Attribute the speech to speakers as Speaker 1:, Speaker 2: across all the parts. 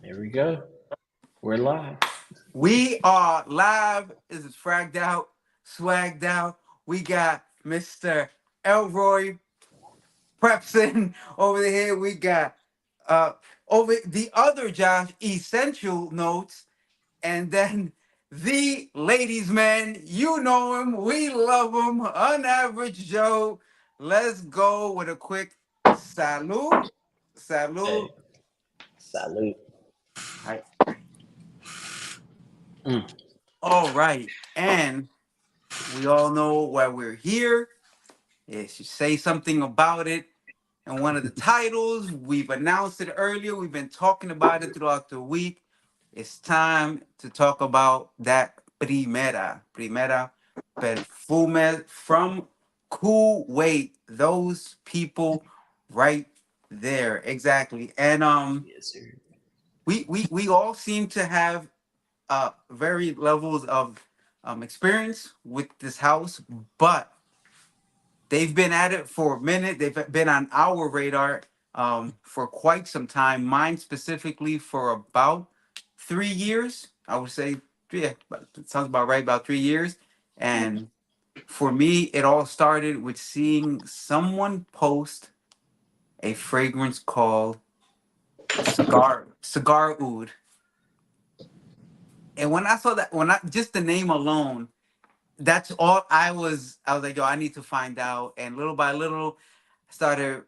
Speaker 1: Here we go. We're live.
Speaker 2: We are live. This is fragged out, swagged out. We got Mr. Elroy Prepson over here. We got uh over the other Josh Essential Notes, and then the ladies man. You know him. We love him. Unaverage Joe. Let's go with a quick salute. Salute.
Speaker 1: Hey, salute.
Speaker 2: All
Speaker 1: Mm.
Speaker 2: right. And we all know why we're here. It should say something about it. And one of the titles, we've announced it earlier. We've been talking about it throughout the week. It's time to talk about that Primera Perfumes from Kuwait. Those people right there. Exactly. And
Speaker 1: Yes, sir.
Speaker 2: we all seem to have very levels of experience with this house, but they've been at it for a minute. They've been on our radar for quite some time. Mine specifically for about 3 years. I would say, yeah, it sounds about right. About 3 years. And for me, it all started with seeing someone post a fragrance called cigar oud. And when I saw that, when I just the name alone, that's all I was like, yo, I need to find out. And little by little, I started,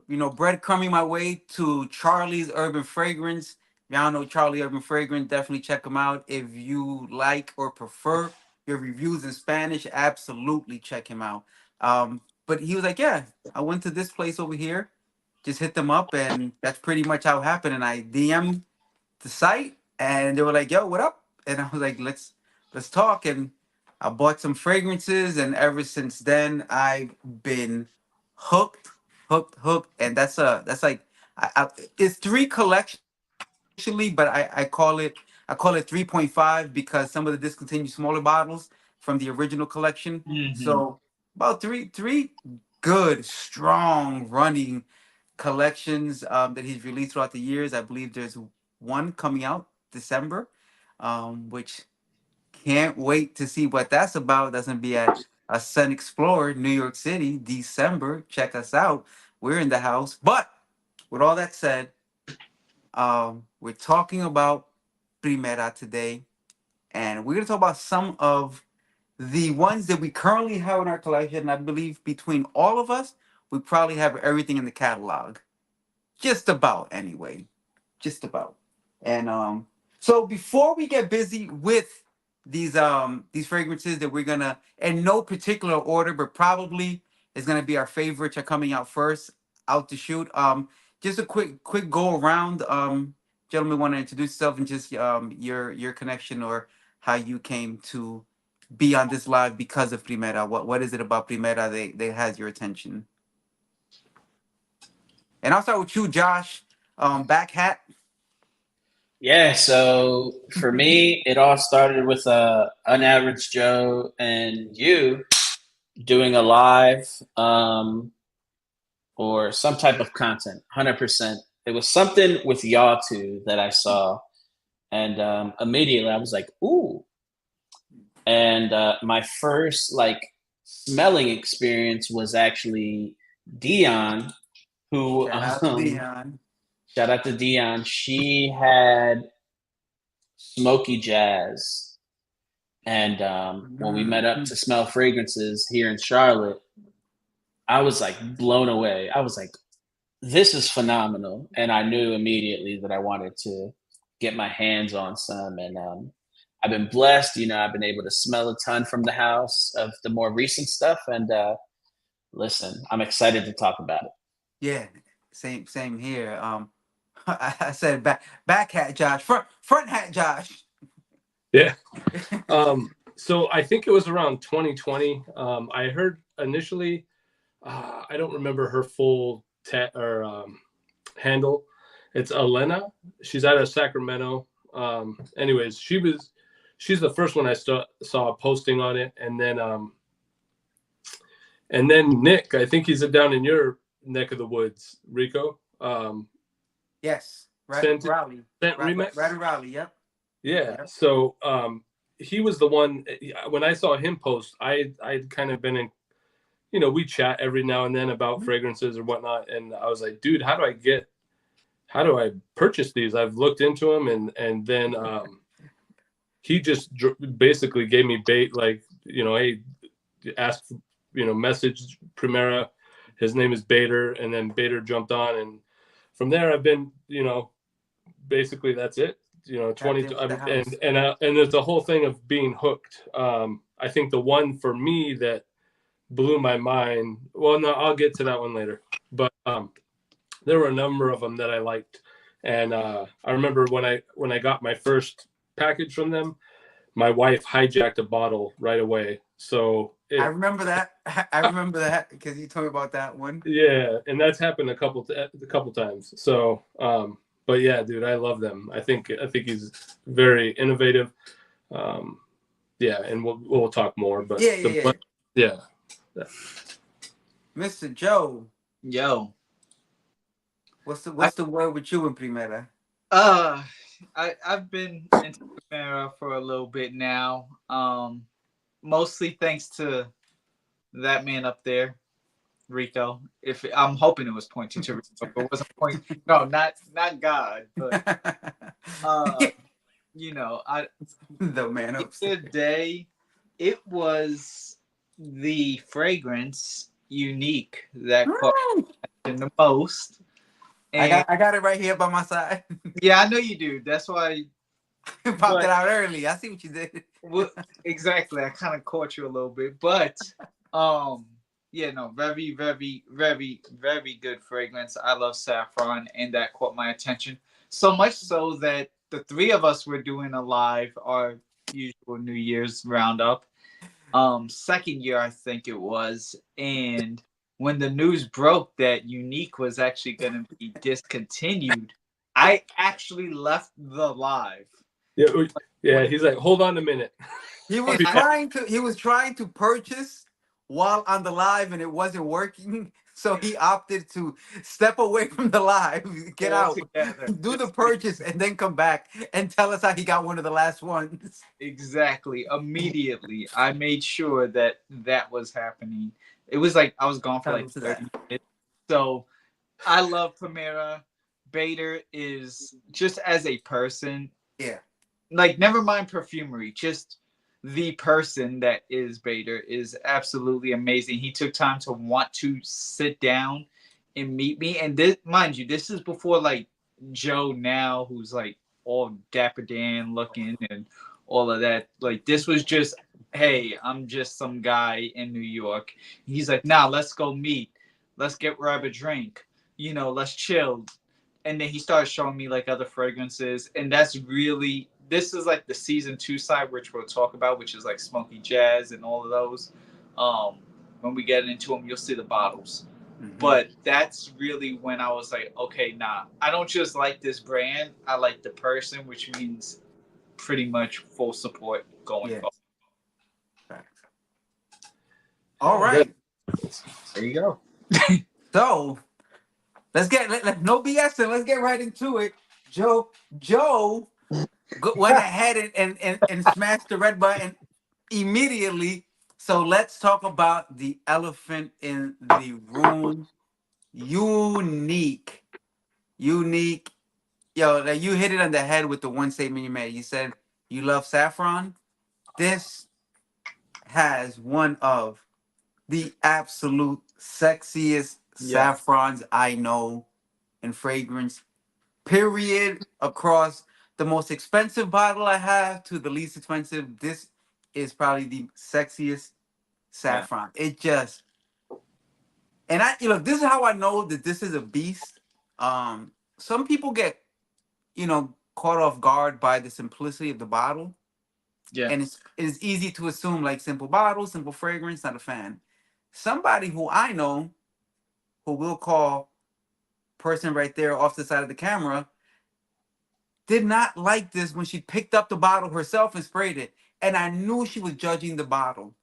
Speaker 2: breadcrumbing my way to Charlie's Urban Fragrance. If y'all know Charlie Urban Fragrance, definitely check him out. If you like or prefer your reviews in Spanish, absolutely check him out. But he was like, yeah, I went to this place over here, just hit them up, and that's pretty much how it happened. And I DM'd the site, and they were like, yo, what up? And I was like, let's talk. And I bought some fragrances, and ever since then, I've been hooked, hooked. And that's like, it's three collections actually, but I call it 3.5 because some of the discontinued smaller bottles from the original collection.
Speaker 1: Mm-hmm.
Speaker 2: So about three good, strong running collections that he's released throughout the years. I believe there's one coming out December, which can't wait to see what that's about. That's gonna be at a Sun Explorer, New York City, December. Check us out. We're in the house. But with all that said, we're talking about Primera today, and we're gonna talk about some of the ones that we currently have in our collection. I believe between all of us, we probably have everything in the catalog. Just about, anyway. Just about. And so before we get busy with these fragrances that we're gonna, in no particular order, but probably is gonna be our favorites are coming out first, out to shoot. Just a quick go around. Gentlemen, want to introduce yourself and just your connection or how you came to be on this live because of Primera. What is it about Primera that has your attention? And I'll start with you, Josh. Back hat.
Speaker 1: Yeah, so for me, it all started with an average Joe and you doing a live or some type of content. 100%. It was something with y'all two that I saw, and immediately I was like, "Ooh!" And my first like smelling experience was actually Dion, who
Speaker 2: Shout out to Dion.
Speaker 1: shout out to Dion. She had Smoky Jazz, and when we met up
Speaker 2: Mhm.
Speaker 1: to smell fragrances here in Charlotte, I was like blown away. I was like, "This is phenomenal," and I knew immediately that I wanted to get my hands on some, and I've been blessed. I've been able to smell a ton from the house of the more recent stuff, and listen, I'm excited to talk about it.
Speaker 2: Yeah, same here. I said back hat Josh, front hat Josh.
Speaker 3: Yeah. So I think it was around 2020. I heard initially, I don't remember her full handle. It's Elena. She's out of Sacramento. Anyways, she's the first one I saw posting on it, and then Nick. I think he's down in your neck of the woods, Rico.
Speaker 2: Yes,
Speaker 3: scented
Speaker 2: Raleigh.
Speaker 3: scent remix.
Speaker 2: Raleigh, yep.
Speaker 3: Yeah.
Speaker 2: Yep.
Speaker 3: So he was the one. When I saw him post, I'd kind of been in. We chat every now and then about fragrances or whatnot, and I was like, dude, how do I purchase these? I've looked into them, and then he just basically gave me bait, like, hey, ask, message Primera. His name is Bader, and then Bader jumped on, and from there I've been, basically that's it. 20, and there's a whole thing of being hooked. I think the one for me that blew my mind. Well, no, I'll get to that one later. But there were a number of them that I liked, and I remember when I got my first package from them, my wife hijacked a bottle right away. So
Speaker 2: I remember that. I remember that because you told me about that one.
Speaker 3: Yeah, and that's happened a couple times. So, but yeah, dude, I love them. I think he's very innovative. Yeah, and we'll talk more. But yeah.
Speaker 2: Mr. Joe.
Speaker 4: Yo.
Speaker 2: What's the word with you in Primera?
Speaker 4: I've been into Primera for a little bit now. Mostly thanks to that man up there, Rico. If I'm hoping it was pointing to Rico, but it wasn't pointing. No, not God, but
Speaker 2: the man up
Speaker 4: there. Day, it was the fragrance Unique that caught me the most. And
Speaker 2: I got it right here by my side.
Speaker 4: Yeah, I know you do. That's why
Speaker 2: I popped it out early. I see what you did.
Speaker 4: Well, exactly. I kind of caught you a little bit, but yeah, no, very, very, very, very good fragrance. I love saffron, and that caught my attention. So much so that the three of us were doing a live, our usual New Year's roundup. Second year, I think it was, and when the news broke that Unique was actually going to be discontinued, I actually left the live.
Speaker 3: Yeah, he's like, hold on a minute.
Speaker 2: He was trying to purchase while on the live, and it wasn't working. So he opted to step away from the live, get out, do the purchase, and then come back and tell us how he got one of the last ones.
Speaker 4: Exactly. Immediately, I made sure that was happening. It was like I was gone for like 30 minutes. So I love Primera. Bader is just as a person.
Speaker 2: Yeah.
Speaker 4: Like, never mind perfumery, just the person that is Bader is absolutely amazing. He took time to want to sit down and meet me. And this, mind you, this is before like Joe now, who's like all Dapper Dan looking and all of that. Like, this was just, hey, I'm just some guy in New York. He's like, nah, let's go meet. Let's grab a drink. Let's chill. And then he started showing me like other fragrances. And that's really, this is like the season 2 side, which we'll talk about, which is like Smoky Jazz and all of those. When we get into them, you'll see the bottles. Mm-hmm. But that's really when I was like, okay, nah, I don't just like this brand. I like the person, which means pretty much full support going forward.
Speaker 2: All right.
Speaker 4: There you go.
Speaker 2: So let's no BS, and let's get right into it. Joe went ahead and smashed the red button immediately. So let's talk about the elephant in the room. Unique. Yo, you hit it on the head with the one statement you made. You said you love saffron. This has one of the absolute sexiest saffrons I know in fragrance, period. Across the most expensive bottle I have to the least expensive, this is probably the sexiest saffron. It just, and this is how I know that this is a beast. Some people get, caught off guard by the simplicity of the bottle. Yeah. And it's easy to assume like simple bottle, simple fragrance, not a fan. Somebody who I know, who we'll call person right there off the side of the camera, did not like this when she picked up the bottle herself and sprayed it. And I knew she was judging the bottle.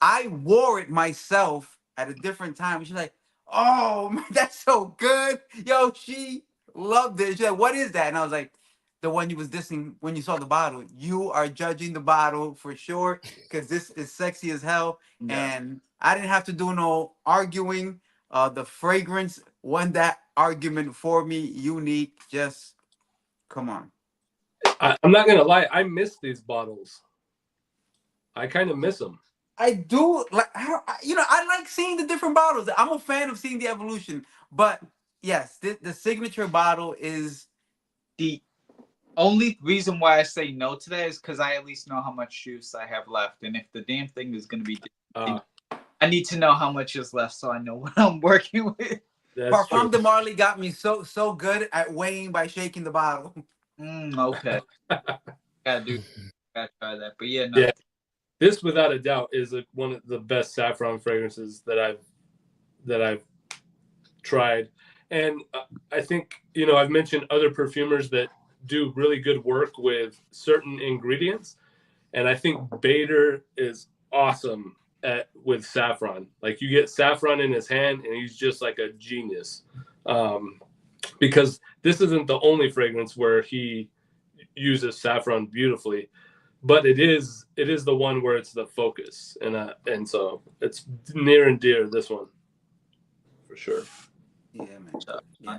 Speaker 2: I wore it myself at a different time. She's like, oh, man, that's so good. Yo, she loved it. She's like, what is that? And I was like, the one you was dissing when you saw the bottle. You are judging the bottle for sure, because this is sexy as hell.
Speaker 4: Yeah.
Speaker 2: And I didn't have to do no arguing. The fragrance won that argument for me. Unique. Just come on.
Speaker 3: I'm not gonna lie, I miss these bottles. I kind of miss them.
Speaker 2: I do like, I like seeing the different bottles. I'm a fan of seeing the evolution. But yes, the signature bottle is
Speaker 4: The only reason why I say no to that is because I at least know how much juice I have left, and if the damn thing is gonna be, I need to know how much is left so I know what I'm working with.
Speaker 2: Parfum de Marley got me so good at weighing by shaking the bottle.
Speaker 4: Okay. Gotta try that. But yeah, no.
Speaker 3: Yeah. This, without a doubt, is one of the best saffron fragrances that I've tried. And I think, I've mentioned other perfumers that do really good work with certain ingredients. And I think Bader is awesome with saffron. Like, you get saffron in his hand and he's just like a genius. Because this isn't the only fragrance where he uses saffron beautifully, but it is the one where it's the focus. And so it's near and dear, this one, for sure.
Speaker 2: Yeah, man. Yeah,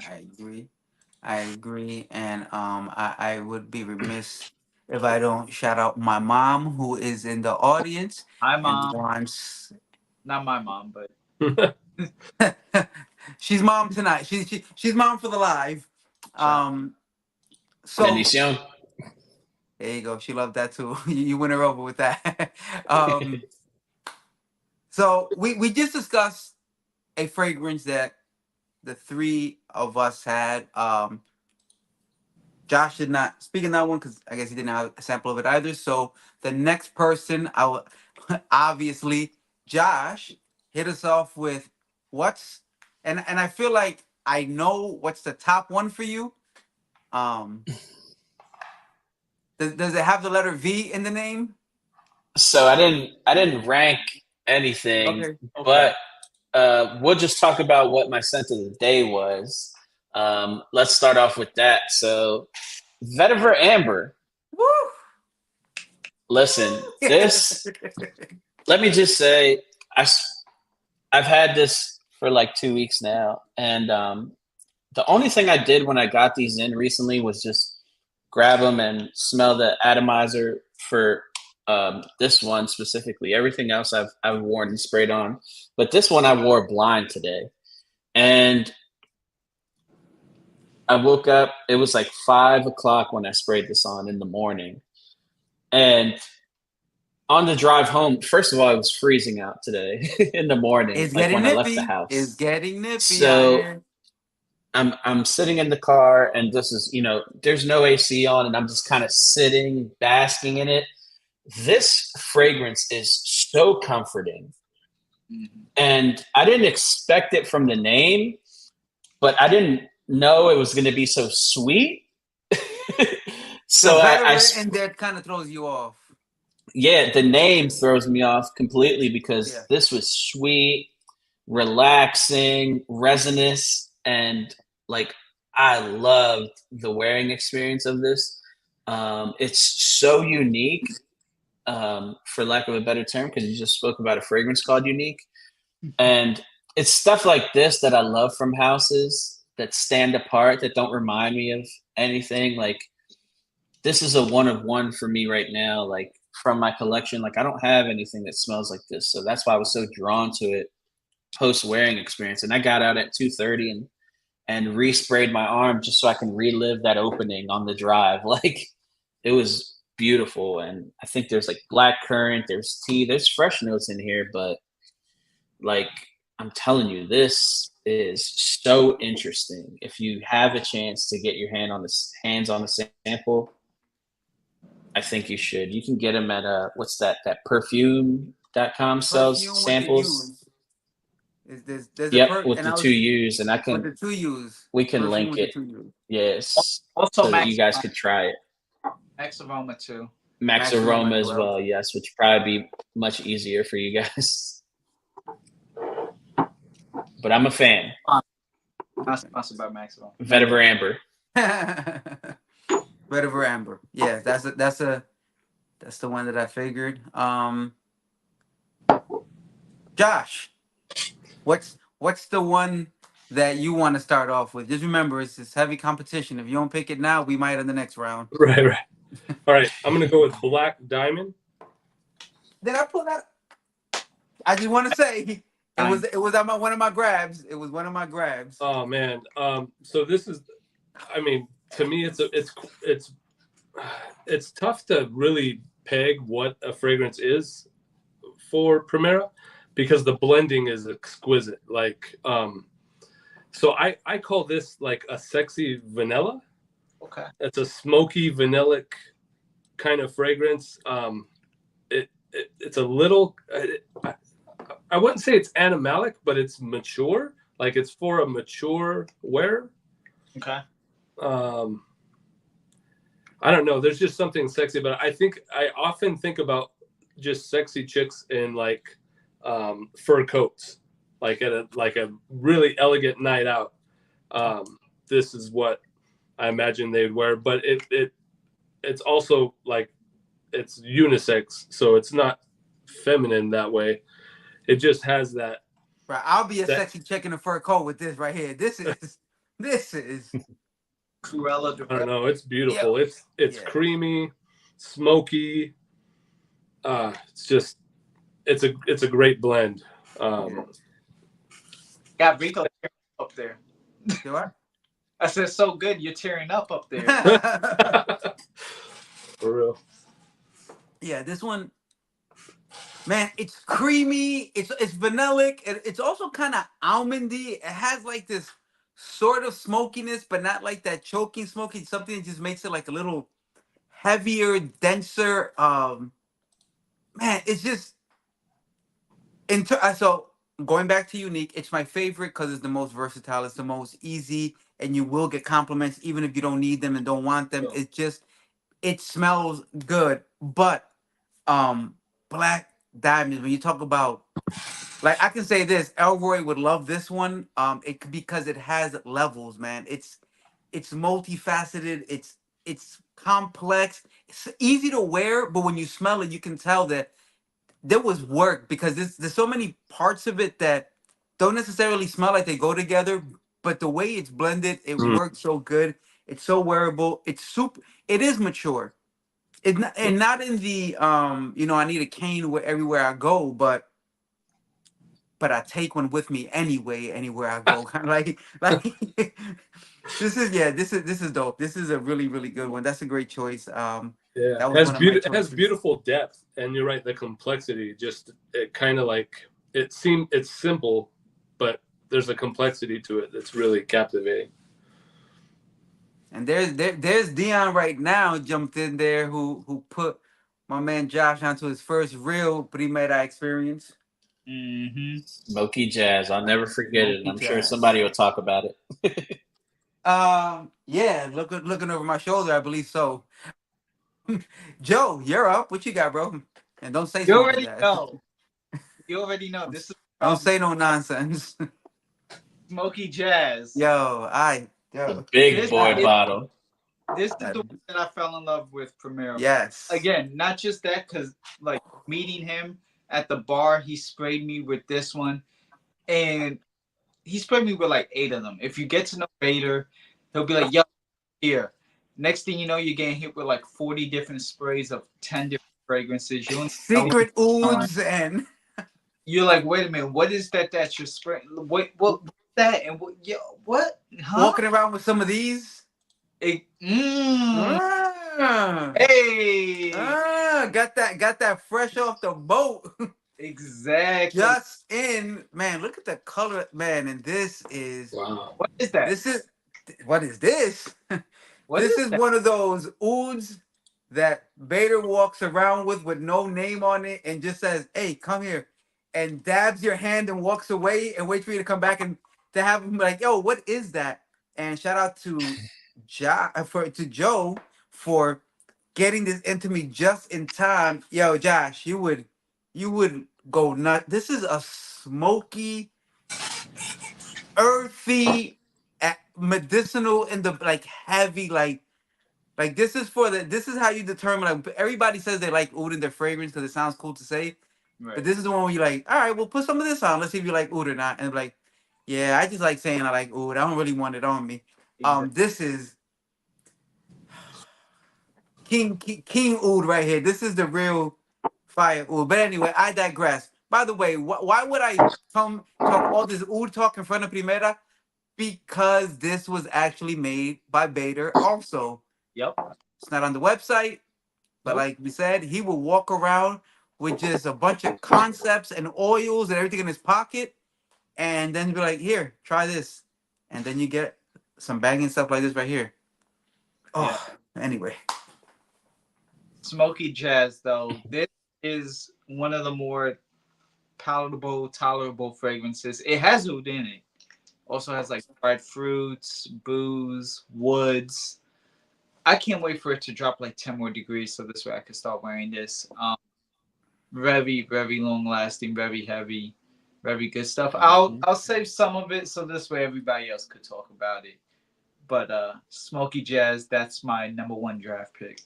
Speaker 2: I agree. And I would be remiss if I don't shout out my mom, who is in the audience.
Speaker 4: Hi,
Speaker 2: and
Speaker 4: Mom.
Speaker 2: wants...
Speaker 4: Not my mom, but
Speaker 2: she's mom tonight. She's mom for the live. So
Speaker 1: Bendición.
Speaker 2: there you go. She loved that too. You win her over with that. So we just discussed a fragrance that the three of us had. Josh did not speak in that one because I guess he didn't have a sample of it either. So the next person, obviously, Josh, hit us off with and I feel like I know what's the top one for you. Does it have the letter V in the name?
Speaker 1: So I didn't rank anything,
Speaker 2: Okay.
Speaker 1: but we'll just talk about what my scent of the day was. Let's start off with that. So, Vetiver Amber.
Speaker 2: Woo!
Speaker 1: Listen, this. Let me just say, I've had this for like 2 weeks now, and the only thing I did when I got these in recently was just grab them and smell the atomizer for this one specifically. Everything else I've worn and sprayed on, but this one I wore blind today, and I woke up. It was like 5 o'clock when I sprayed this on in the morning, and on the drive home, first of all, it was freezing out today in the morning.
Speaker 2: It's
Speaker 1: like
Speaker 2: getting
Speaker 1: when
Speaker 2: nippy.
Speaker 1: I left the house.
Speaker 2: It's getting nippy.
Speaker 1: So I'm sitting in the car, and this is, there's no AC on, and I'm just kind of sitting, basking in it. This fragrance is so comforting. And I didn't expect it from the name, but I didn't know it was going to be so sweet. So
Speaker 2: and that kind of throws you off.
Speaker 1: Yeah, the name throws me off completely because this was sweet, relaxing, resinous, and like I loved the wearing experience of this. It's so unique, for lack of a better term, because you just spoke about a fragrance called Unique. And it's stuff like this that I love from houses that stand apart, that don't remind me of anything. Like, this is a one of one for me right now, like from my collection. Like, I don't have anything that smells like this. So that's why I was so drawn to it post-wearing experience. And I got out at 2:30 and resprayed my arm just so I can relive that opening on the drive. Like, it was beautiful. And I think there's like black currant, there's tea, there's fresh notes in here, but like, I'm telling you, this is so interesting. If you have a chance to get your hands on the sample, I think you should. You can get them at what's that perfume.com sells samples.
Speaker 2: There's
Speaker 1: with the 2 U's, and I can
Speaker 2: with the 2 U's.
Speaker 1: We can link it. Yes.
Speaker 4: Also,
Speaker 1: so that you guys could try it.
Speaker 4: Max Aroma too.
Speaker 1: Max Aroma as well, yes, which probably be much easier for you guys. But I'm a fan.
Speaker 4: That's about Max Aroma.
Speaker 1: Vetiver Amber.
Speaker 2: Vetiver Amber. Yeah, that's the one that I figured. Josh, what's the one that you want to start off with? Just remember, it's this heavy competition. If you don't pick it now, we might in the next round.
Speaker 3: Right, right. All right, I'm gonna go with Black Diamond.
Speaker 2: Did I pull that? I just want to say it was on one of my grabs. It was one of my grabs.
Speaker 3: Oh man. So this is, I mean, to me, it's tough to really peg what a fragrance is for Primera because the blending is exquisite. Like, so I call this like a sexy vanilla.
Speaker 4: Okay.
Speaker 3: It's a smoky vanillic kind of fragrance. It's a little. I wouldn't say it's animalic, but it's mature. Like it's for a mature wearer.
Speaker 4: Okay.
Speaker 3: I don't know. There's just something sexy about it. I often think about just sexy chicks in like fur coats, like at a really elegant night out. This is what I imagine they'd wear, but it's also like it's unisex, so it's not feminine that way. It just has that.
Speaker 2: Right, I'll be a sexy chick in a fur coat with this right here. This is
Speaker 4: Cruella de
Speaker 3: I don't know. It's beautiful.
Speaker 2: Yeah.
Speaker 3: It's creamy, smoky. It's a great blend.
Speaker 4: Got Rico up there.
Speaker 2: Do I?
Speaker 4: I said, so good, you're tearing up there.
Speaker 3: For real.
Speaker 2: Yeah, this one, man, it's creamy. It's vanillic. It's also kind of almondy. It has like this sort of smokiness, but not like that choking smoky. Something that just makes it like a little heavier, denser. Man, it's just so going back to Unique, it's my favorite because it's the most versatile. It's the most easy, and you will get compliments even if you don't need them and don't want them. It's just it smells good, but Black Diamonds. When you talk about, like, I can say this, Elroy would love this one. Because it has levels, man. It's multifaceted. It's complex. It's easy to wear, but when you smell it, you can tell that there was work because there's so many parts of it that don't necessarily smell like they go together, but the way it's blended, it works so good. It's so wearable. It's super. It is mature. It's not, and not in the I need a cane everywhere I go, but I take one with me anyway, anywhere I go. Kind of like this is dope. This is a really, really good one. That's a great choice.
Speaker 3: Yeah,
Speaker 2: that was
Speaker 3: it has beautiful depth, and you're right, the complexity. Just it kind of like it's simple, but there's a complexity to it that's really captivating.
Speaker 2: And there's Dion right now jumped in there who put my man Josh onto his first real Primera experience.
Speaker 1: Smoky Jazz. I'll never forget it. I'm sure somebody will talk about it.
Speaker 2: Yeah, looking over my shoulder, I believe so. Joe, you're up. What you got, bro? And don't say
Speaker 4: you
Speaker 2: already
Speaker 4: know. You already know. This is
Speaker 2: don't say no nonsense.
Speaker 4: Smoky Jazz.
Speaker 2: The
Speaker 1: big boy bottle.
Speaker 4: This is the one that I fell in love with Primera.
Speaker 2: Yes.
Speaker 4: Again, not just that, because like meeting him at the bar, he sprayed me with this one, and he sprayed me with like 8 of them. If you get to know Vader, he'll be like, "Yo, here." Next thing you know, you're getting hit with like 40 different sprays of 10 different fragrances.
Speaker 2: Secret oods and
Speaker 4: you're like, wait a minute, what is that you're spraying? What's that? And what? Huh?
Speaker 2: Walking around with some of these.
Speaker 4: Hey,
Speaker 2: got that fresh off the boat.
Speaker 4: Exactly.
Speaker 2: Just in, man. Look at the color, man. And this is
Speaker 3: wow.
Speaker 4: What is that?
Speaker 2: What is this? This is one of those ouds that Vader walks around with no name on it and just says, "Hey, come here," and dabs your hand and walks away and waits for you to come back and to have him like, "Yo, what is that?" And shout out to Joe for getting this into me just in time. Yo, Josh, you would go nuts. This is a smoky, earthy, medicinal in the like heavy like this is for the this is how you determine like everybody says they like oud in their fragrance because it sounds cool to say,
Speaker 4: Right.
Speaker 2: but this is the one where you're like, all right, well put some of this on. Let's see if you like oud or not. And like, yeah, I just like saying I like oud. I don't really want it on me.
Speaker 4: Exactly.
Speaker 2: This is King oud right here. This is the real fire oud. But anyway, I digress. By the way, why would I come talk all this oud talk in front of Primera? Because this was actually made by Bader also.
Speaker 4: Yep.
Speaker 2: It's not on the website, but like we said, he will walk around with just a bunch of concepts and oils and everything in his pocket, and then be like, "Here, try this," and then you get some banging stuff like this right here. Oh, anyway.
Speaker 4: Smoky Jazz, though, this is one of the more palatable, tolerable fragrances. It has oud in it. Also has like dried fruits, booze, woods. I can't wait for it to drop like 10 more degrees so this way I can start wearing this. Very, very long lasting, very heavy, very good stuff. I'll save some of it so this way everybody else could talk about it. But Smoky Jazz, that's my number one draft pick.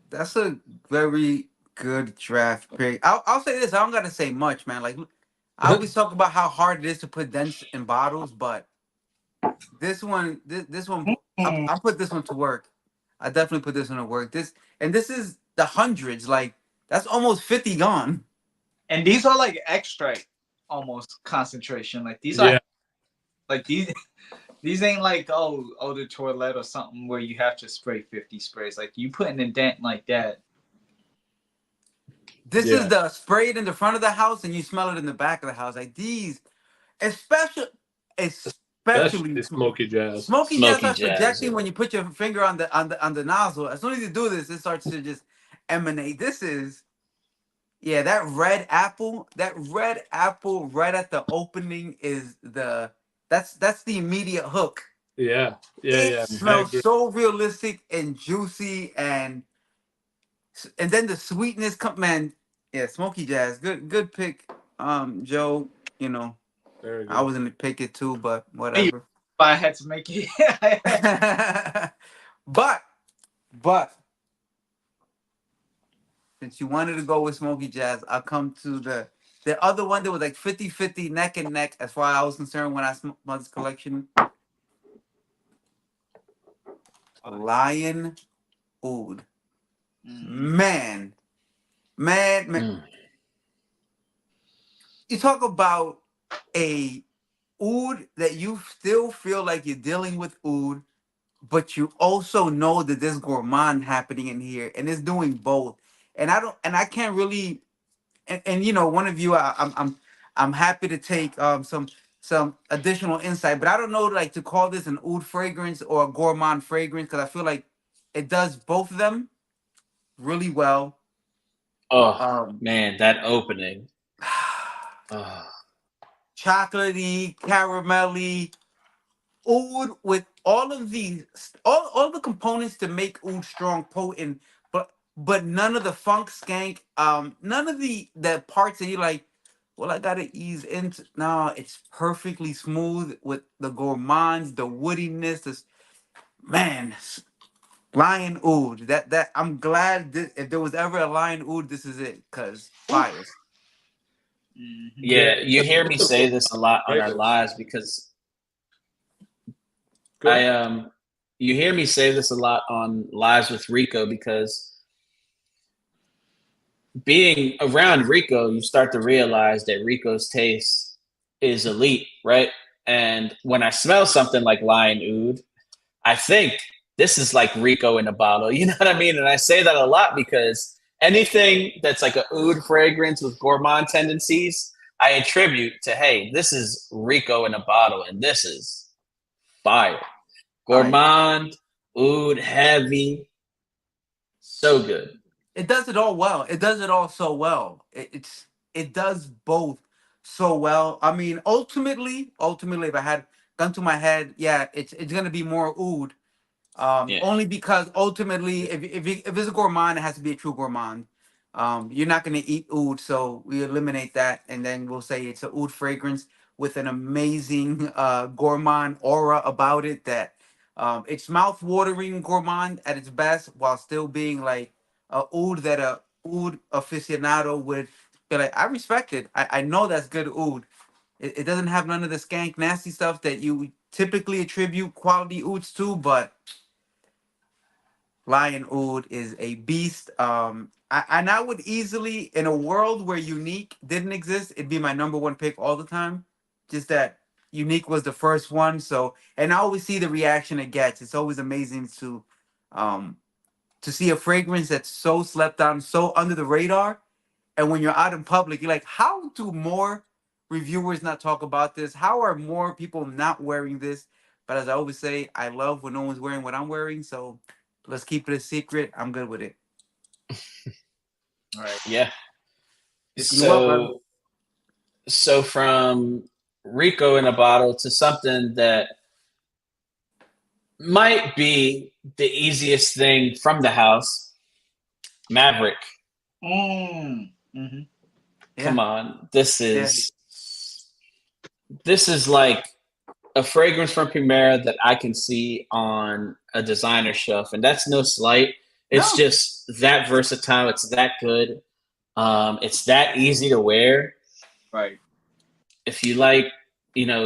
Speaker 2: That's a very good draft pick. I'll say this. I don't gotta say much, man. Like I always talk about how hard it is to put dents in bottles, but this one, I put this one to work. I definitely put this one to work. This is the hundreds. Like that's almost 50 gone.
Speaker 4: And these are like extract almost concentration. Like these are like these ain't like eau de toilette or something where you have to spray 50 sprays. Like you putting a dent like that.
Speaker 2: This is the spray it in the front of the house and you smell it in the back of the house. Like these, especially
Speaker 3: Smoky Jazz.
Speaker 2: Smoky Jazz starts projecting when you put your finger on the nozzle. As soon as you do this, it starts to just emanate. This is that red apple right at the opening is that's the immediate hook.
Speaker 3: It
Speaker 2: smells so realistic and juicy and then the sweetness come, man. Yeah, Smoky Jazz, good pick, Joe. You know, I was gonna pick it too, but whatever.
Speaker 4: I had to make it.
Speaker 2: but since you wanted to go with Smoky Jazz, I'll come to the other one that was like 50-50 neck and neck as far as I was concerned when I smelled this collection. Lion Oud. Man. You talk about a oud that you still feel like you're dealing with oud, but you also know that there's gourmand happening in here, and it's doing both. And I can't really, and you know, one of you, I'm happy to take some additional insight, but I don't know like to call this an oud fragrance or a gourmand fragrance because I feel like it does both of them really well.
Speaker 1: Oh man, that opening.
Speaker 2: Chocolatey, caramelly, oud with all of these, all the components to make oud strong, potent, but none of the funk skank, none of the parts that you're like, well, I gotta ease into. No, it's perfectly smooth with the gourmands, the woodiness. Man, Lion Oud. That I'm glad if there was ever a Lion Oud, this is it. Cause fire.
Speaker 1: Yeah, you hear me say this a lot on our lives because you hear me say this a lot on lives with Rico because being around Rico, you start to realize that Rico's taste is elite, right? And when I smell something like Lion Oud, I think this is like Rico in a bottle. You know what I mean? And I say that a lot because anything that's like an oud fragrance with gourmand tendencies, I attribute to, hey, this is Rico in a bottle, and this is fire. Gourmand, oud, heavy, so good.
Speaker 2: It does it all well. It does it all so well. It does both so well. I mean, ultimately, if I had gun to my head, it's gonna be more oud. Only because ultimately, if it's a gourmand, it has to be a true gourmand. You're not gonna eat oud, so we eliminate that, and then we'll say it's an oud fragrance. with an amazing gourmand aura about it that it's mouth-watering gourmand at its best while still being like a oud that a oud aficionado would be like, I respect it. I know that's good oud. It doesn't have none of the skank nasty stuff that you typically attribute quality ouds to, but Lion Oud is a beast. And I would easily, in a world where Unique didn't exist, it'd be my number one pick all the time. Just that Unique was the first one. So, and I always see the reaction it gets. It's always amazing to see a fragrance that's so slept on, so under the radar. And when you're out in public, you're like, how do more reviewers not talk about this? How are more people not wearing this? But as I always say, I love when no one's wearing what I'm wearing. So let's keep it a secret. I'm good with it.
Speaker 4: All right.
Speaker 1: Yeah.
Speaker 2: You up, brother?
Speaker 1: So from Rico in a bottle to something that might be the easiest thing from the house, Maverick.
Speaker 4: Mm-hmm.
Speaker 1: Come on. This is like a fragrance from Primera that I can see on a designer shelf. And that's no slight. It's just that versatile. It's that good. It's that easy to wear.
Speaker 4: Right.
Speaker 1: If you like,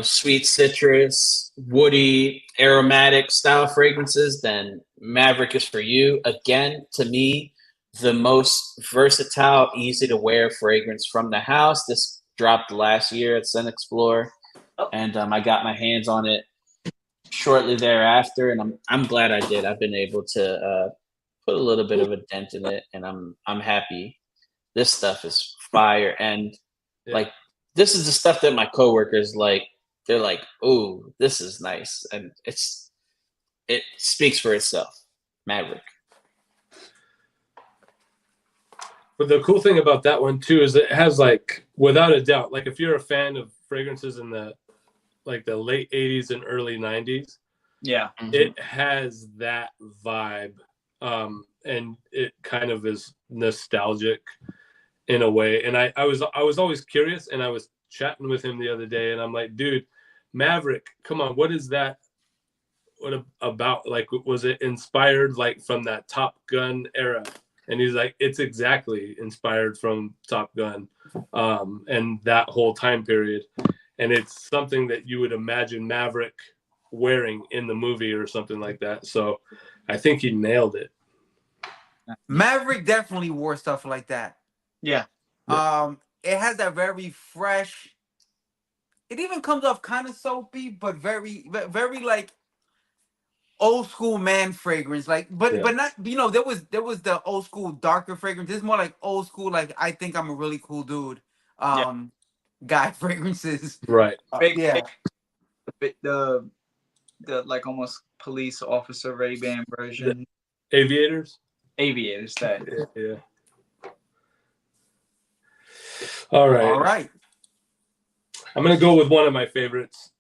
Speaker 1: sweet citrus, woody, aromatic style fragrances, then Maverick is for you. Again, to me, the most versatile, easy to wear fragrance from the house. This dropped last year at Sun Explorer, and I got my hands on it shortly thereafter, and I'm glad I did. I've been able to put a little bit of a dent in it, and I'm happy. This stuff is fire, and like this is the stuff that my coworkers like. They're like, "Oh, this is nice," and it speaks for itself. Maverick.
Speaker 3: But the cool thing about that one too is it has, like, without a doubt, like if you're a fan of fragrances in the late 80s and early 90s, it has that vibe, and it kind of is nostalgic in a way. And I was always curious, and I was chatting with him the other day, and I'm like, dude, Maverick, come on, what is that? What about? Like, was it inspired like from that Top Gun era? And he's like, it's exactly inspired from Top Gun, and that whole time period. And it's something that you would imagine Maverick wearing in the movie or something like that. So I think he nailed it.
Speaker 2: Maverick definitely wore stuff like that.
Speaker 4: Yeah.
Speaker 2: It has that very fresh. It even comes off kind of soapy, but very, very like old school man fragrance. Like, but not. There was the old school darker fragrance. This is more like old school. Like, I think I'm a really cool dude. Guy fragrances.
Speaker 3: Right.
Speaker 4: The like almost police officer Ray-Ban version.
Speaker 3: The aviators.
Speaker 4: That.
Speaker 3: Yeah. All right. I'm gonna go with one of my favorites.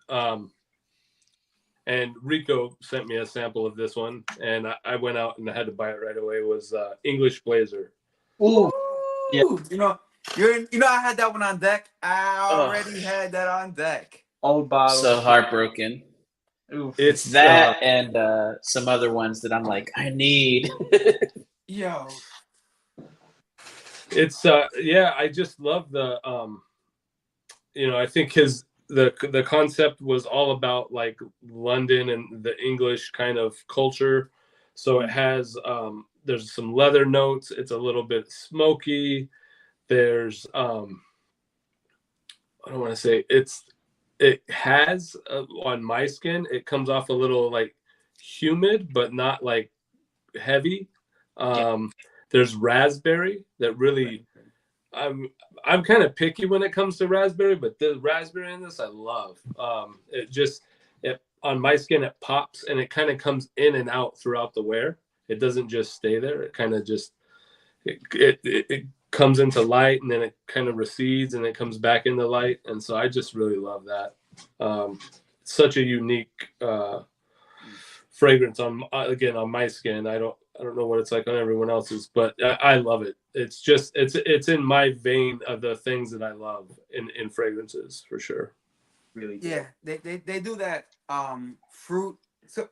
Speaker 3: And Rico sent me a sample of this one, and I went out and I had to buy it right away. It was English Blazer.
Speaker 2: Ooh. Yeah. I had that one on deck. I already had that on deck.
Speaker 4: Old bottle.
Speaker 1: So heartbroken.
Speaker 4: Oof.
Speaker 1: It's that and some other ones that I'm like, I need.
Speaker 2: Yo.
Speaker 3: It's I just love the I think the concept was all about like London and the English kind of culture. So it has there's some leather notes. It's a little bit smoky. There's I don't want to say it has on my skin, it comes off a little like humid, but not like heavy. There's raspberry that really, I'm kind of picky when it comes to raspberry, but the raspberry in this I love. It on my skin, it pops and it kind of comes in and out throughout the wear. It doesn't just stay there. It kind of just it comes into light and then it kind of recedes and it comes back into light. And so I just really love that. Such a unique fragrance on my skin. I don't know what it's like on everyone else's, but I love it. It's in my vein of the things that I love in fragrances for sure.
Speaker 4: really good.
Speaker 2: Yeah, they do that fruit. So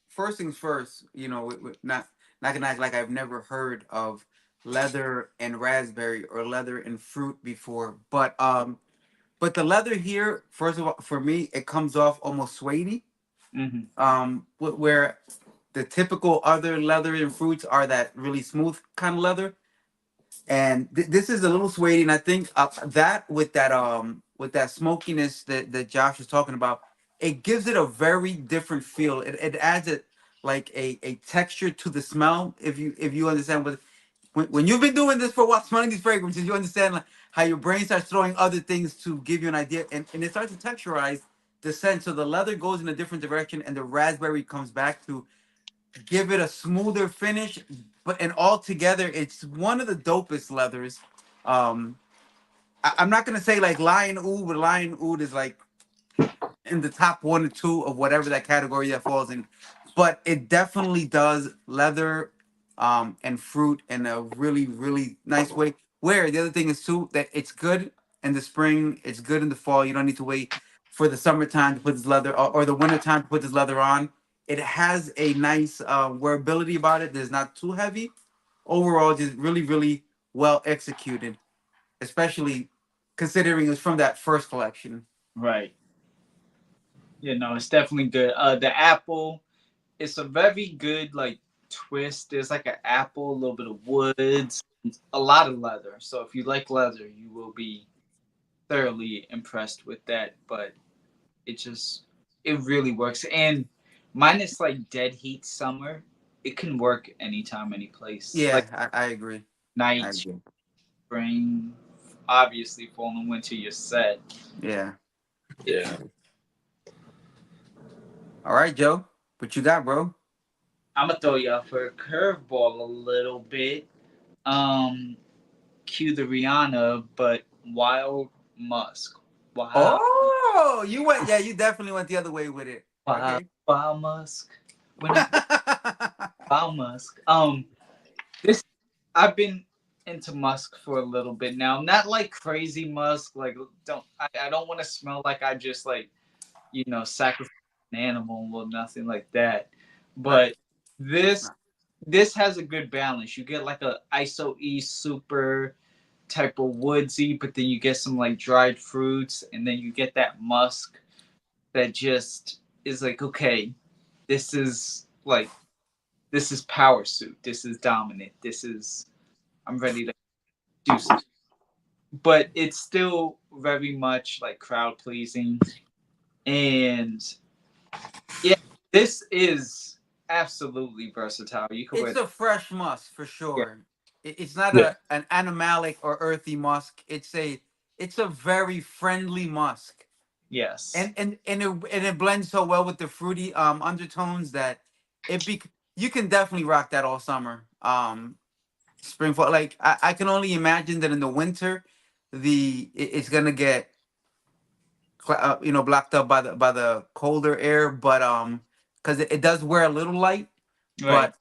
Speaker 2: first things first, not gonna act like I've never heard of leather and raspberry or leather and fruit before, but the leather here, first of all, for me, it comes off almost suede.
Speaker 4: Hmm.
Speaker 2: Where the typical other leather and fruits are that really smooth kind of leather, and this is a little suede, and I think that with that smokiness that Josh was talking about, it gives it a very different feel. It adds it like a texture to the smell. If you understand what when you've been doing this for a while, smelling these fragrances, you understand like how your brain starts throwing other things to give you an idea, and it starts to texturize the scent. So the leather goes in a different direction, and the raspberry comes back to give it a smoother finish. But and altogether, it's one of the dopest leathers. Um, I'm not gonna say like Lion Oud, but Lion Oud is like in the top one or two of whatever that category that falls in. But it definitely does leather and fruit in a really, really nice way. Where the other thing is too that it's good in the spring, it's good in the fall. You don't need to wait for the summertime to put this leather or the winter time to put this leather on. It has a nice wearability about it. It's not too heavy. Overall, just really, really well executed, especially considering it's from that first collection.
Speaker 4: Right. It's definitely good. The apple, it's a very good like twist. There's like an apple, a little bit of woods, a lot of leather. So if you like leather, you will be thoroughly impressed with that. But it just it really works. And minus like dead heat summer, it can work anytime, any place. Like
Speaker 2: Yeah, I agree. I
Speaker 4: night,
Speaker 2: agree.
Speaker 4: spring, obviously fall and winter, you're set.
Speaker 2: Yeah.
Speaker 3: Yeah.
Speaker 2: All right, Joe. What you got, bro?
Speaker 4: I'm gonna throw you out for a curveball a little bit. Um, Cue the Rihanna, but Wild Musk. Wow,
Speaker 2: Oh, you went. Yeah, you definitely went the other way with it.
Speaker 4: wild,
Speaker 2: Okay.
Speaker 4: wild Musk. When it's Wild Musk. This I've been into musk for a little bit now. Not like crazy musk. Like I don't want to smell like I just like sacrifice an animal or nothing like that.
Speaker 2: Right.
Speaker 4: But this this has a good balance. You get like a ISO E super type of woodsy, but then you get some like dried fruits, and then you get that musk that just is like, okay, this is like this is power suit. This is dominant. This is I'm ready to do something. But it's still very much like crowd pleasing. And yeah, this is absolutely versatile. You could wear
Speaker 2: It's a fresh musk for
Speaker 4: yeah,
Speaker 2: sure. It's not
Speaker 3: Yeah.
Speaker 2: an animalic or earthy musk. It's a very friendly musk,
Speaker 4: yes.
Speaker 2: and it blends so well with the fruity undertones that it be you can definitely rock that all summer. Spring fall, like I can only imagine that in the winter, it's gonna get blocked up by the colder air, but because it does wear a little light,
Speaker 4: Right.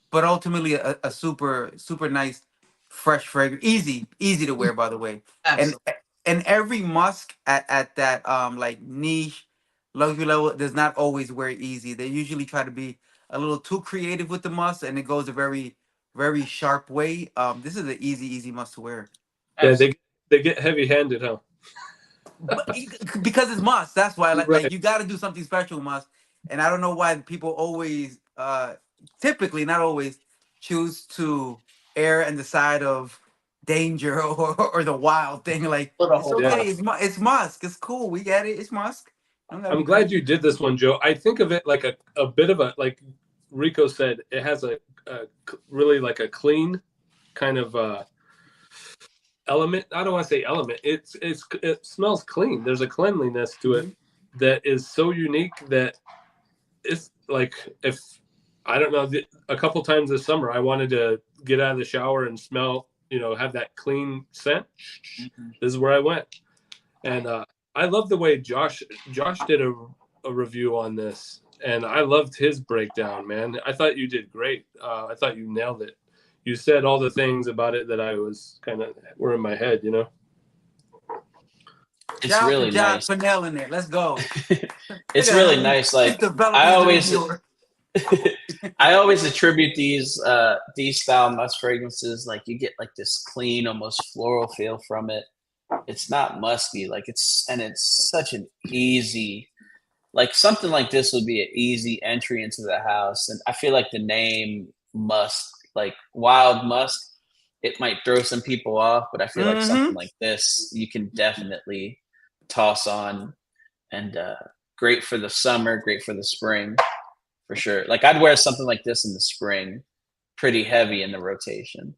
Speaker 2: but ultimately a super super nice fresh fragrance, easy to wear, by the way. and
Speaker 4: Absolutely.
Speaker 2: and every musk at that like niche luxury level does not always wear easy. They usually try to be a little too creative with the musk, and it goes a very very sharp way. This is an easy musk to wear.
Speaker 3: Yeah,
Speaker 4: Absolutely.
Speaker 3: they get heavy handed, huh?
Speaker 2: But because it's must, that's why like
Speaker 3: Right.
Speaker 2: you got to do something special with must. And I don't know why people always typically, not always, choose to err on the side of danger or the wild thing. Like
Speaker 4: For the
Speaker 2: it's
Speaker 4: whole
Speaker 3: Yeah.
Speaker 2: okay,
Speaker 4: bottle.
Speaker 2: it's musk, it's cool, we get it, it's musk. You don't gotta
Speaker 3: I'm
Speaker 2: be
Speaker 3: glad
Speaker 2: crazy.
Speaker 3: you did this one, Joe. I think of it like a bit of a, like Rico said, it has a really like a clean kind of element. I don't want to say element. It smells clean. There's a cleanliness to it
Speaker 2: Mhm.
Speaker 3: that is so unique that it's like, if I don't know, a couple times this summer I wanted to get out of the shower and smell, have that clean scent.
Speaker 4: Mhm.
Speaker 3: This is where I went. And I love the way Josh did a review on this, and I loved his breakdown, man. I thought you did great. I thought you nailed it. You said all the things about it that I was kind of were in my head,
Speaker 1: it's
Speaker 2: Shout out to
Speaker 1: really
Speaker 2: John
Speaker 1: nice.
Speaker 2: for nailing it. Let's go.
Speaker 1: It's
Speaker 2: Look at
Speaker 1: really
Speaker 2: him.
Speaker 1: nice.
Speaker 2: He's
Speaker 1: Like
Speaker 2: developing
Speaker 1: I
Speaker 2: as a
Speaker 1: always,
Speaker 2: reviewer.
Speaker 1: I always attribute these style musk fragrances. Like you get like this clean, almost floral feel from it. It's not musky. Like it's such an easy, like something like this would be an easy entry into the house. And I feel like the name musk, like wild musk, it might throw some people off, but I feel like something like this you can definitely toss on, and great for the summer, great for the spring, for sure. Like I'd wear something like this in the spring, pretty heavy in the rotation.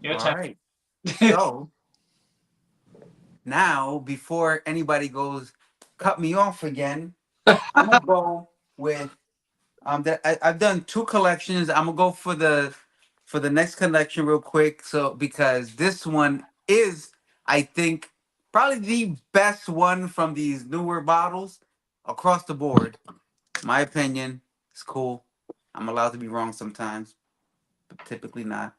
Speaker 4: Your
Speaker 2: All
Speaker 4: time.
Speaker 2: right. So now, before anybody goes cut me off again, I'm gonna go with I've done 2 collections. I'm gonna go for the next collection real quick. So because this one is, I think, probably the best one from these newer bottles across the board. My opinion. It's cool. I'm allowed to be wrong sometimes, but typically not.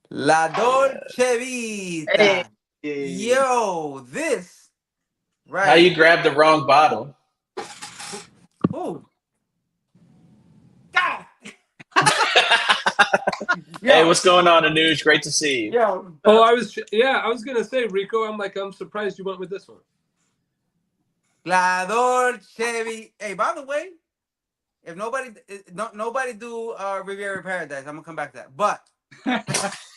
Speaker 2: La Dolce Vita.
Speaker 4: Hey.
Speaker 2: Yo, this
Speaker 1: How you
Speaker 2: right.
Speaker 1: grab the wrong bottle?
Speaker 2: Oh, God.
Speaker 1: Hey,
Speaker 2: Yo,
Speaker 1: what's going on, Anuj? Great to see you.
Speaker 2: yo.
Speaker 3: Oh, I was gonna say, Rico. I'm surprised you went with this one.
Speaker 2: La Dolce Vita. Hey, by the way, if nobody do Riviera Paradise, I'm gonna come back to that. But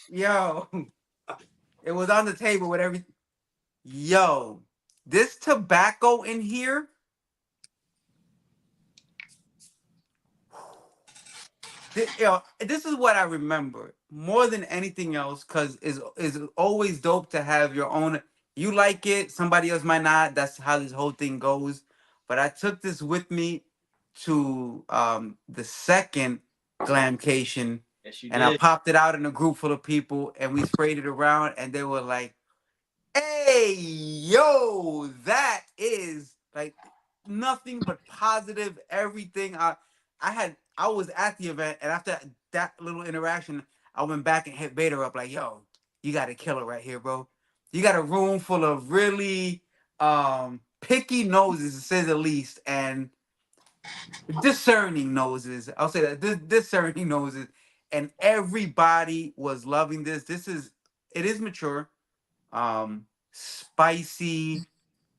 Speaker 2: yo, it was on the table with everything. Yo, this tobacco in here. This is what I remember more than anything else, because is always dope to have your own. You like it, somebody else might not. That's how this whole thing goes. But I took this with me to the second glamcation,
Speaker 4: Yes, you
Speaker 2: and I
Speaker 4: did.
Speaker 2: popped it out in a group full of people, and we sprayed it around, and they were like, "Hey, yo, that is like nothing but positive. Everything." I was at the event, and after that little interaction, I went back and hit Beta up like, "Yo, you got a killer right here, bro. You got a room full of really picky noses, to say the least, and discerning noses. I'll say that discerning noses, and everybody was loving this. It is mature, spicy,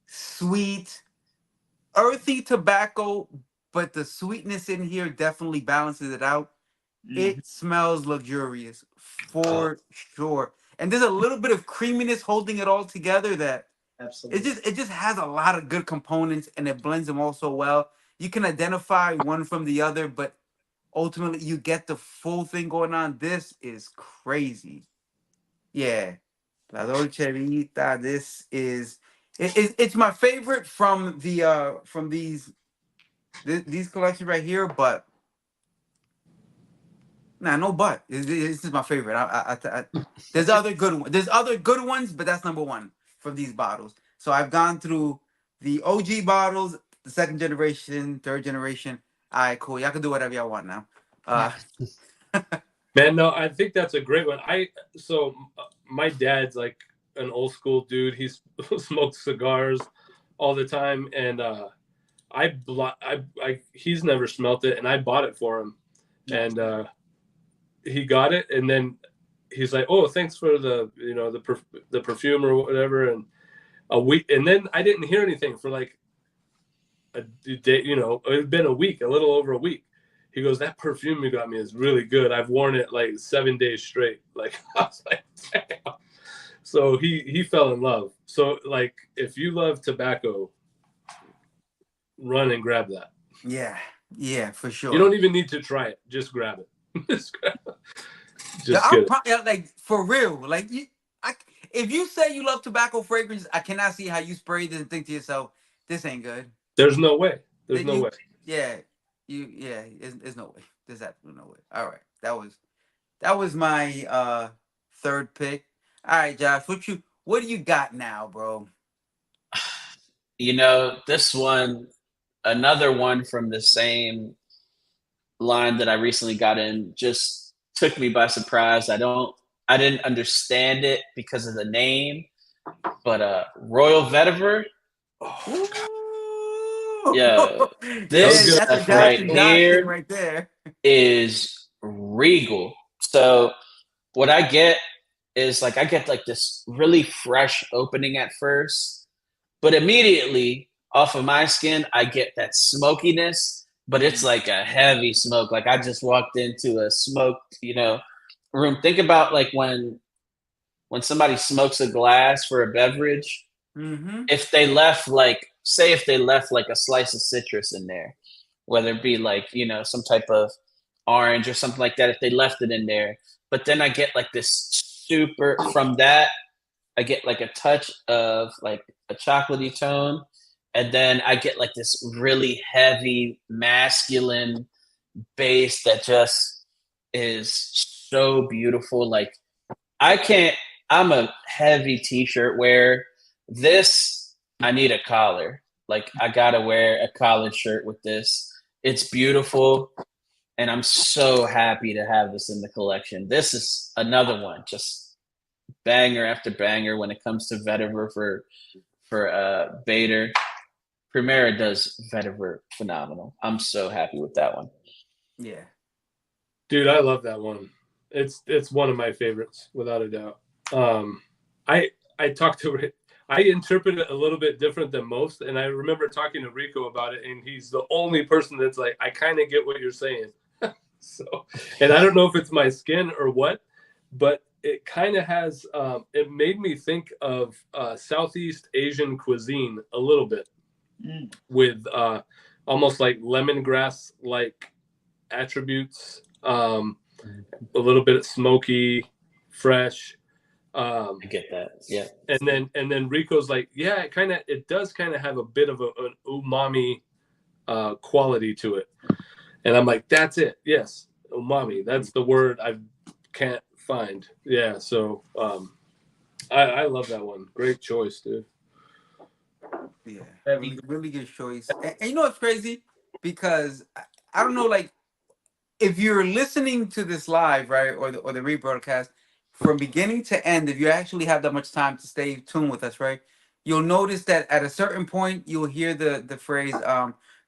Speaker 2: sweet, earthy tobacco, but the sweetness in here definitely balances it out. It smells luxurious for sure, and there's a little bit of creaminess holding it all together. That
Speaker 4: Absolutely.
Speaker 2: it just has a lot of good components, and it blends them all so well. You can identify one from the other, but ultimately you get the full thing going on. This is crazy. Yeah. La Dolce Vita. This is it's my favorite from these collections right here, but nah, no but. This is my favorite. There's other good ones. There's other good ones, but that's number one from these bottles. So I've gone through the OG bottles, the second generation, third generation. All right, cool. Y'all can do whatever y'all want now.
Speaker 3: Man, no, I think that's a great one. My dad's like an old school dude. He smokes cigars all the time, and he's never smelt it, and I bought it for him, and he got it, and then he's like, "Oh, thanks for the perfume or whatever," and a week, and then I didn't hear anything for like a day. It had been a week, a little over a week. He goes, "That perfume you got me is really good. I've worn it like 7 days straight." Like I was like, damn. So he fell in love. So like, if you love tobacco, run and grab that.
Speaker 2: Yeah, for sure.
Speaker 3: You don't even need to try it. Just grab it. Just grab it. Just
Speaker 2: I'll
Speaker 3: get it.
Speaker 2: like for real. Like if you say you love tobacco fragrances, I cannot see how you spray this and think to yourself, "This ain't good."
Speaker 3: There's no way. There's no way.
Speaker 2: Yeah, there's no way. There's absolutely no way. All right, that was my third pick. All right, Josh, what do you got now, bro?
Speaker 1: This one, another one from the same line that I recently got in, just took me by surprise. I I didn't understand it because of the name, but Royal Vetiver, yeah,
Speaker 3: was
Speaker 1: this
Speaker 2: Yeah,
Speaker 3: good.
Speaker 2: that's a
Speaker 1: stuff right
Speaker 2: Johnson Johnson thing
Speaker 1: here
Speaker 2: right there.
Speaker 1: is regal. So what I get is like I get like this really fresh opening at first, but immediately off of my skin, I get that smokiness, but it's like a heavy smoke. Like I just walked into a smoked, room. Think about like when somebody smokes a glass for a beverage,
Speaker 2: Mm-hmm.
Speaker 1: if they left like say if they left like a slice of citrus in there, whether it be like, some type of orange or something like that, if they left it in there, but then I get like this super from that, I get like a touch of like a chocolatey tone, and then I get like this really heavy masculine bass that just is so beautiful. Like I can't. I'm a heavy t-shirt wearer. This I need a collar. Like I gotta wear a collared shirt with this. It's beautiful, and I'm so happy to have this in the collection. This is another one, just banger after banger when it comes to vetiver for Bader. Primera does vetiver phenomenal. I'm so happy with that one.
Speaker 2: Yeah.
Speaker 3: Dude, I love that one. It's one of my favorites without a doubt. I talked to I interpret it a little bit different than most, and I remember talking to Rico about it, and he's the only person that's like, I kind of get what you're saying. So, and I don't know if it's my skin or what, but it kind of has. It made me think of Southeast Asian cuisine a little bit, with almost like lemongrass like attributes. A little bit smoky, fresh.
Speaker 1: I get that. Yeah.
Speaker 3: And then Rico's like, yeah, it does kind of have a bit of an umami quality to it. And I'm like, that's it. Yes, umami. That's the word I can't find. Yeah. So I love that one. Great choice, dude.
Speaker 2: Yeah, really, really good choice. And you know what's crazy? Because I don't know, like if you're listening to this live, right, or the rebroadcast from beginning to end, if you actually have that much time to stay tuned with us, right, you'll notice that at a certain point you'll hear the phrase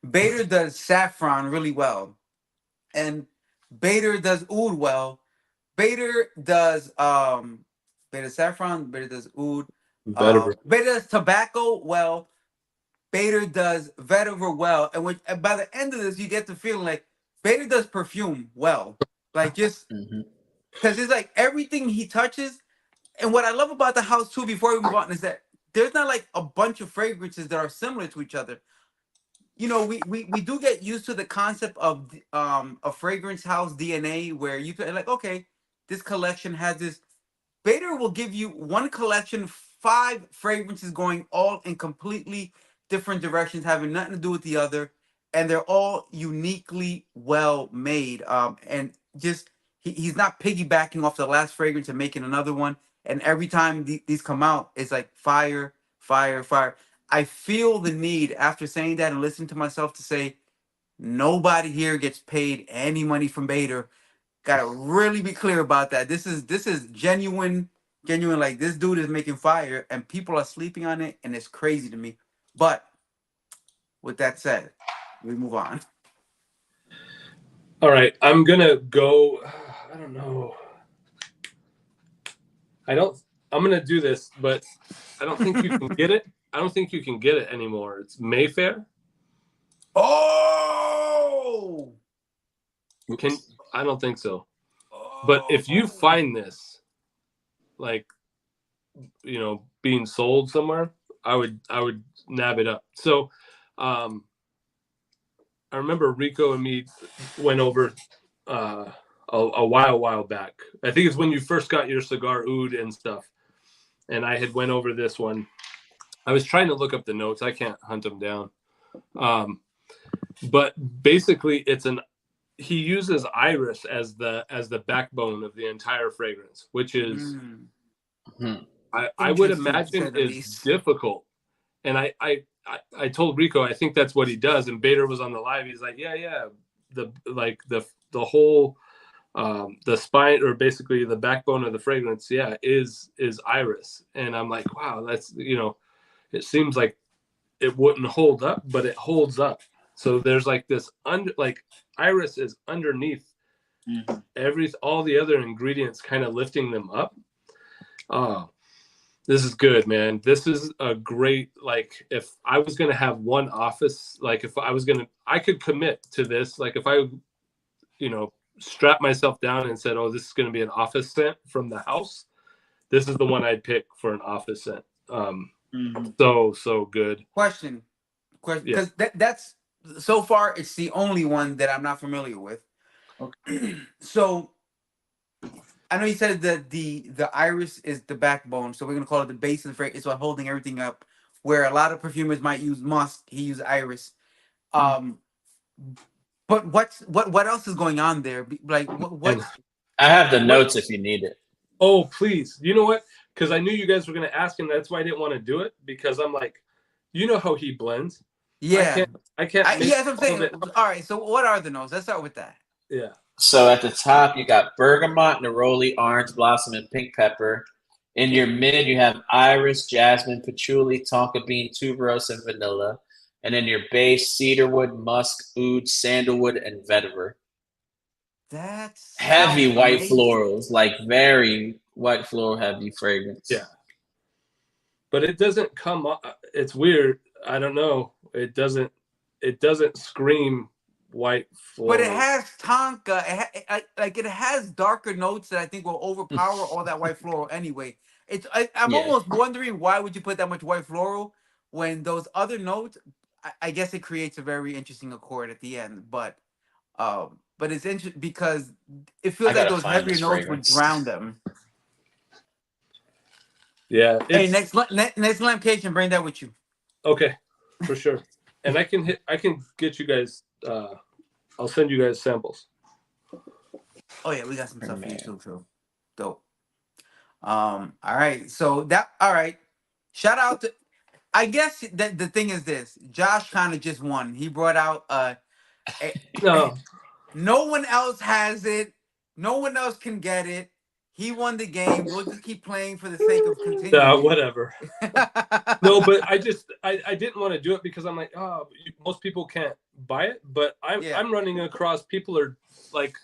Speaker 2: Bader does saffron really well, and Bader does oud well. Bader does Bader saffron, Bader does oud,
Speaker 3: Vetiver.
Speaker 2: Bader does tobacco well, Bader does vetiver well, and by the end of this, you get the feeling like Bader does perfume well, like just because it's like everything he touches. And what I love about the house too, before we move on, is that there's not like a bunch of fragrances that are similar to each other. We do get used to the concept of a fragrance house DNA, where you can like, okay, this collection has this. Bader will give you one collection, 5 fragrances going all in completely different directions, having nothing to do with the other, and they're all uniquely well made. And just he's not piggybacking off the last fragrance and making another one. And every time these come out, it's like fire, fire, fire. I feel the need after saying that and listening to myself to say nobody here gets paid any money from Bader. Gotta really be clear about that. This is genuine. Like this dude is making fire, and people are sleeping on it, and it's crazy to me. But with that said, we move on.
Speaker 3: All right, I'm gonna go. I don't know. I'm gonna do this, but I don't think you can get it. I don't think you can get it anymore. It's Mayfair.
Speaker 2: Oh,
Speaker 3: I don't think so. But if you find this, like, being sold somewhere, I would nab it up. So, I remember Rico and me went over a while back. I think it's when you first got your cigar oud and stuff. And I had went over this one. I was trying to look up the notes. I can't hunt them down. But basically, he uses iris as the backbone of the entire fragrance, which is I would imagine is difficult. And I told Rico I think that's what he does, and Bader was on the live. He's like, yeah, the whole The spine, or basically the backbone of the fragrance, is iris. And I'm like, wow, that's, it seems like it wouldn't hold up, but it holds up. So there's like this iris is underneath all the other ingredients, kind of lifting them up. Oh, this is good, man. This is a great, like, if I was going to have one office, like if I could commit to this. Like if I, strap myself down and said, oh, this is going to be an office scent from the house, this is the one I'd pick for an office scent. So good.
Speaker 2: Question, because that's so far it's the only one that I'm not familiar with. Okay. So I know you said that the iris is the backbone, so we're gonna call it the base of the fragrance. It's what holding everything up. Where a lot of perfumers might use musk, he used iris. But what else is going on there? Like what?
Speaker 1: I have the notes if you need it.
Speaker 3: Oh, please. You know what? Because I knew you guys were going to ask, and that's why I didn't want to do it, because I'm like, you know how he blends.
Speaker 2: Yeah.
Speaker 3: I can't.
Speaker 2: Yeah, that's what I'm saying. All right. So what are the notes? Let's start with that.
Speaker 3: Yeah.
Speaker 1: So at the top, you got bergamot, neroli, orange blossom, and pink pepper. In your mid, you have iris, jasmine, patchouli, tonka bean, tuberose, and vanilla. And in your base, cedarwood, musk, oud, sandalwood, and vetiver.
Speaker 2: That's
Speaker 1: heavy white florals, like very white floral heavy fragrance.
Speaker 3: Yeah. But it doesn't come up. It's weird. I don't know. It doesn't scream white floral.
Speaker 2: But it has tonka. It has darker notes that I think will overpower all that white floral anyway. I'm almost wondering, why would you put that much white floral when those other notes, I guess it creates a very interesting accord at the end. But it's interesting because it feels like those heavier notes would drown them.
Speaker 3: Yeah.
Speaker 2: Hey, next lampcation, bring that with you.
Speaker 3: Okay, for sure. And I can get you guys. I'll send you guys samples.
Speaker 2: Oh yeah, we got some stuff for you too. So dope. All right. So all right. Shout out to. I guess that the thing is this: Josh kind of just won. He brought out no one else has it. No one else can get it. He won the game. We'll just keep playing for the sake of continuing.
Speaker 3: Whatever. No, but I didn't want to do it because I'm like, most people can't buy it. But I'm running across, people are like,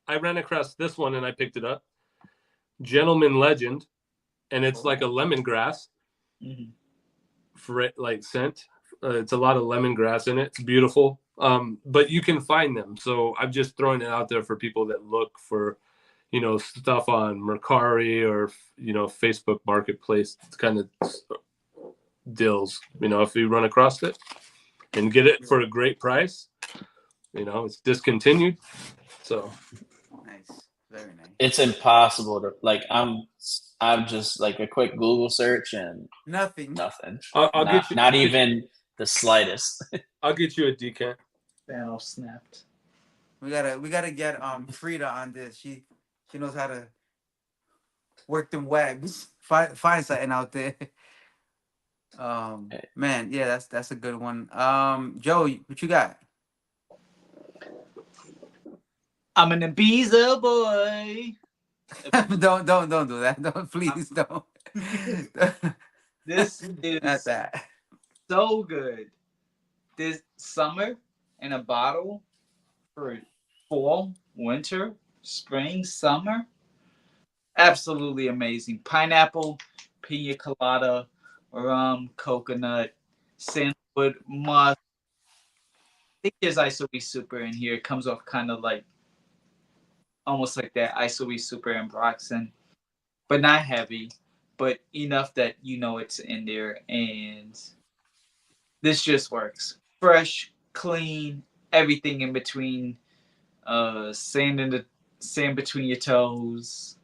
Speaker 3: I ran across this one and I picked it up. Gentleman Legend, and it's like a lemongrass scent. It's a lot of lemongrass in it. It's beautiful. But you can find them. So I'm just throwing it out there for people that look for, stuff on Mercari or, Facebook Marketplace. It's kind of deals, if you run across it and get it for a great price, it's discontinued. So
Speaker 2: nice. Very nice.
Speaker 1: It's impossible to I'm just like a quick Google search and
Speaker 2: nothing.
Speaker 3: I'll get you,
Speaker 1: not even the slightest.
Speaker 3: I'll get you a decant.
Speaker 4: Panel snapped.
Speaker 2: We gotta get Frida on this. She knows how to work them webs. Find something out there. Man, yeah, that's a good one. Joe, what you got?
Speaker 4: I'm an Ibiza boy.
Speaker 2: don't do that. Don't, please don't.
Speaker 4: This is
Speaker 2: not that.
Speaker 4: So good. This summer in a bottle for fall, winter, spring, summer. Absolutely amazing. Pineapple, pina colada, rum, coconut, sandalwood, musk. I think there's ISOE Super in here. It comes off kind of like, almost like that ISOE Super and Broxton, but not heavy, but enough that it's in there. And this just works. Fresh, clean, everything in between. Sand between your toes,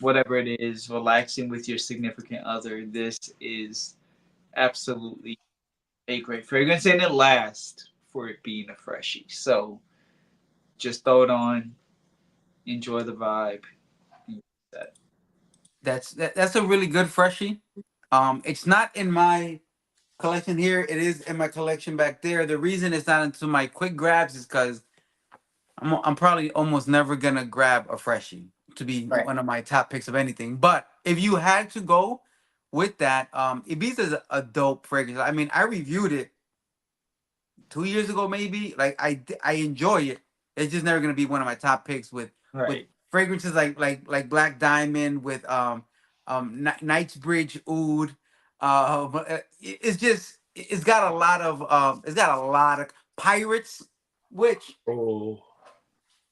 Speaker 4: whatever it is, relaxing with your significant other. This is absolutely a great fragrance, and it lasts for it being a freshie. So just throw it on, enjoy the vibe.
Speaker 2: That's a really good freshie. It's not in my collection here. It is in my collection back there. The reason it's not into my quick grabs is because I'm probably almost never gonna grab a freshie to be
Speaker 4: Right.
Speaker 2: one of my top picks of anything. But if you had to go with that, Ibiza is a dope fragrance. I mean, I reviewed it 2 years ago, maybe. Like I enjoy it. It's just never gonna be one of my top picks with
Speaker 4: Right.
Speaker 2: fragrances like Black Diamond with Knightsbridge Oud. But it's got a lot of Pirates, which
Speaker 3: Oh,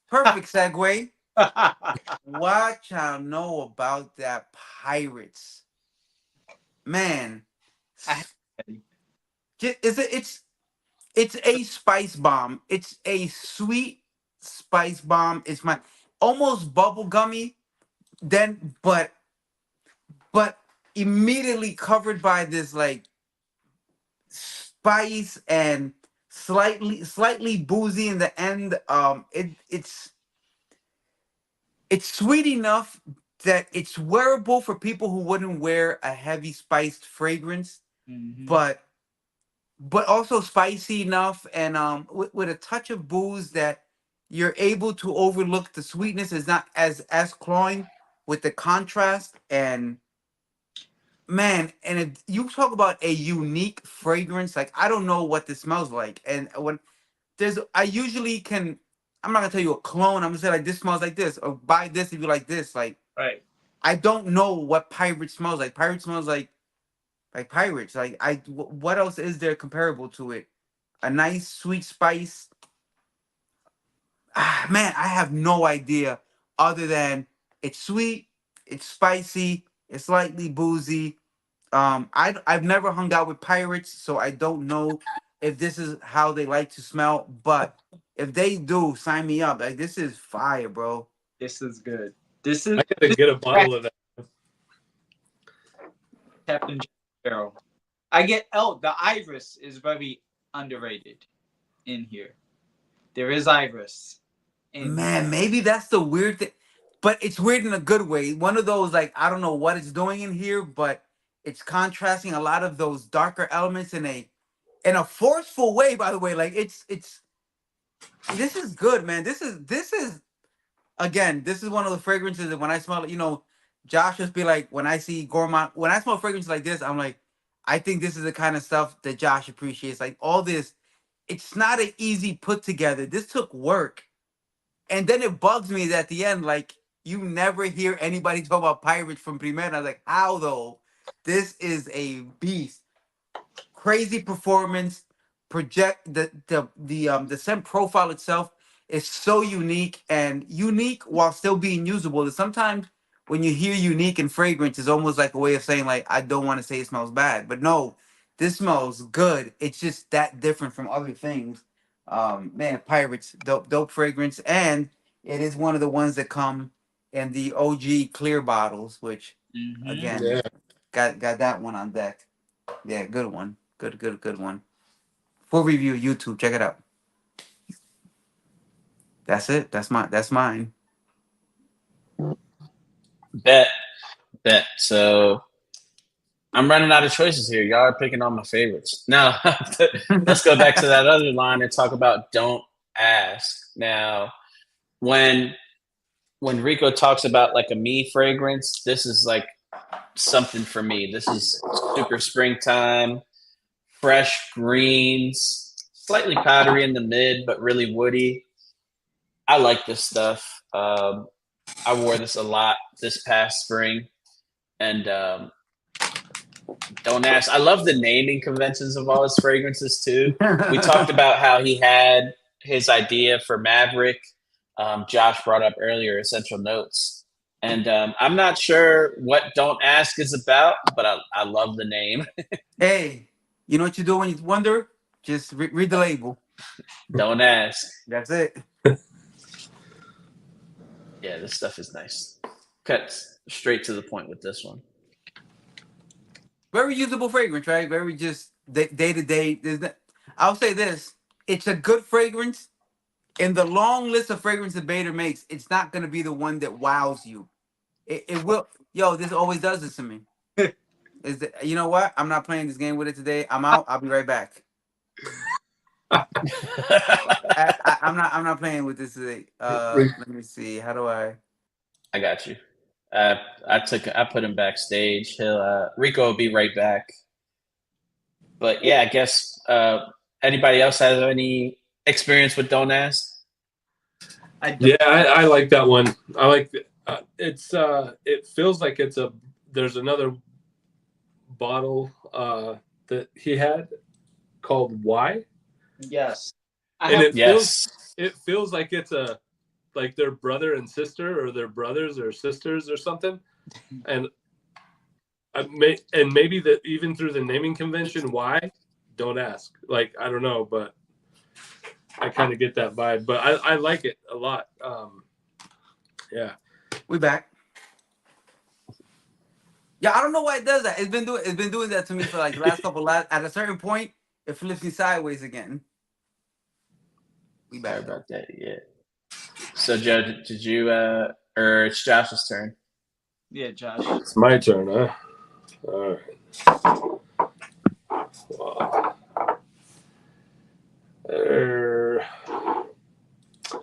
Speaker 2: perfect segue. What y'all know about that Pirates, man?
Speaker 4: I-
Speaker 2: It's a spice bomb. It's a sweet spice bomb. It's my almost bubble gummy, then but immediately covered by this like spice and slightly boozy in the end. It's sweet enough that it's wearable for people who wouldn't wear a heavy spiced fragrance,
Speaker 4: Mhm.
Speaker 2: but also spicy enough and with a touch of booze that you're able to overlook the sweetness is not as cloying with the contrast. And man, and you talk about a unique fragrance, like I don't know what this smells like. And when I usually can, I'm not gonna tell you a clone, I'm gonna say like this smells like this, or buy this if you like this. Like
Speaker 4: Right.
Speaker 2: I don't know what pirate smells like. Pirate smells like pirates. Like what else is there comparable to it? A nice sweet spice. Man, I have no idea other than it's sweet, it's spicy, it's slightly boozy. I've never hung out with pirates, so I don't know if this is how they like to smell. But if they do, sign me up. Like this is fire, bro.
Speaker 4: This is good. This is
Speaker 3: I gotta get a bottle of that.
Speaker 4: Captain Jack Sparrow. I get the iris is very underrated in here. There is iris.
Speaker 2: Man, maybe that's the weird thing, but it's weird in a good way. One of those like I don't know what it's doing in here, but it's contrasting a lot of those darker elements in a forceful way. By the way, like it's this is good, man. This is again, this is one of the fragrances that when I smell it, Josh just be like, when I see gourmand, when I smell fragrances like this, I'm like, I think this is the kind of stuff that Josh appreciates. Like all this, it's not an easy put together. This took work. And then it bugs me that at the end, like, you never hear anybody talk about pirates from Primera. I was like, how though? This is a beast. Crazy performance. Project the scent profile itself is so unique while still being usable. That sometimes when you hear unique and fragrance, it's almost like a way of saying like I don't want to say it smells bad, but no, this smells good. It's just that different from other things. Man, Pirates, dope fragrance, and it is one of the ones that come in the OG clear bottles, which again
Speaker 3: Yeah.
Speaker 2: got that one on deck. Yeah, good one. Good one. Full review, YouTube. Check it out. That's it. That's mine.
Speaker 1: Bet. So I'm running out of choices here. Y'all are picking all my favorites. Now, let's go back to that other line and talk about don't ask. Now, when Rico talks about like a me fragrance, this is like something for me. This is super springtime, fresh greens, slightly powdery in the mid, but really woody. I like this stuff. I wore this a lot this past spring, and don't ask. I love the naming conventions of all his fragrances too. We talked about how he had his idea for Maverick. Josh brought up earlier essential notes, and I'm not sure what Don't Ask is about, but I love the name.
Speaker 2: Hey, you know what you do when you wonder? Just read the label.
Speaker 1: Don't ask.
Speaker 2: That's it.
Speaker 1: Yeah, this stuff is nice. Cuts straight to the point with this one.
Speaker 2: Very usable fragrance, right? Very just day to day. I'll say this: it's a good fragrance. In the long list of fragrances Bader makes, it's not gonna be the one that wows you. It will. Yo, this always does this to me. You know what? I'm not playing this game with it today. I'm out. I'll be right back. I I'm not playing with this today. Let me see. How do I?
Speaker 1: I got you. I put him backstage. He'll Rico will be right back. But yeah, I guess anybody else has any experience with Don't Ask?
Speaker 3: Yeah, I like that one. I like it's it feels like there's another bottle that he had called Why,
Speaker 4: Yes.
Speaker 3: and
Speaker 1: Yes.
Speaker 3: it feels like it's like their brother and sister, or their brothers or sisters or something, and maybe that even through the naming convention, Why, Don't Ask. Like, I don't know, but I kind of get that vibe. But I like it a lot. Yeah.
Speaker 2: We back. Yeah, I don't know why it does that. It's been doing that to me for like the last couple. At a certain point, it flips me sideways again. We
Speaker 1: Sorry
Speaker 2: back.
Speaker 1: about that. Yeah. So Joe, did you or it's Josh's turn?
Speaker 4: Yeah, Josh.
Speaker 3: It's my turn, huh? All right. Wow.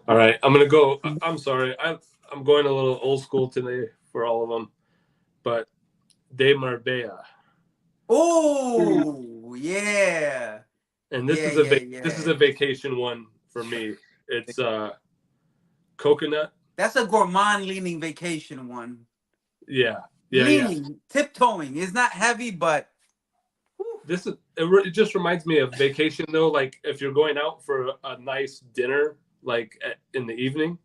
Speaker 3: All right, I'm gonna go. I'm sorry, I'm going a little old school today for all of them, but De Marbella.
Speaker 2: Oh yeah.
Speaker 3: And this is this is a vacation one for me. It's coconut.
Speaker 2: That's a gourmand leaning vacation one.
Speaker 3: Yeah.
Speaker 2: Leaning, tiptoeing. It's not heavy, but
Speaker 3: it just reminds me of vacation though. Like if you're going out for a nice dinner, like in the evening,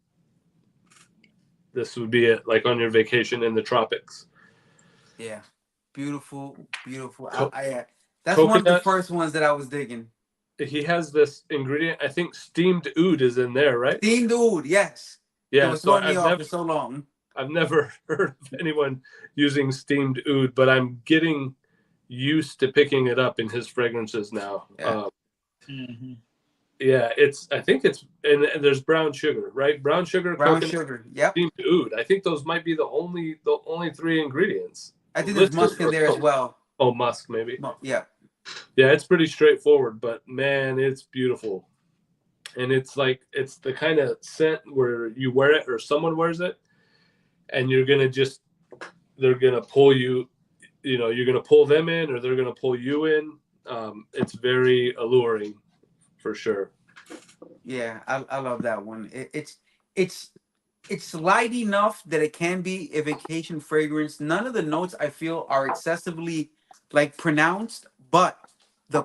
Speaker 3: this would be it. Like on your vacation in the tropics.
Speaker 2: Yeah, beautiful. That's
Speaker 3: coconut,
Speaker 2: one of the first ones that I was digging.
Speaker 3: He has this ingredient. I think steamed oud is in there, right?
Speaker 2: Steamed oud, yes.
Speaker 3: Yeah,
Speaker 2: it was throwing me off for so long.
Speaker 3: I've never heard of anyone using steamed oud, but I'm getting used to picking it up in his fragrances now.
Speaker 2: Yeah.
Speaker 3: Yeah, I think it's and there's brown sugar, right? Brown sugar,
Speaker 2: Sugar. Yep.
Speaker 3: Steamed oud. I think those might be the only three ingredients.
Speaker 2: I think there's musk in there as well.
Speaker 3: Oh, musk maybe.
Speaker 2: Yeah.
Speaker 3: Yeah, it's pretty straightforward, but man, it's beautiful. And it's like it's the kind of scent where you wear it or someone wears it, and they're gonna pull you. You're gonna pull them in, or they're gonna pull you in. It's very alluring, for sure.
Speaker 2: Yeah, I love that one. It's light enough that it can be a vacation fragrance. None of the notes I feel are excessively like pronounced, but the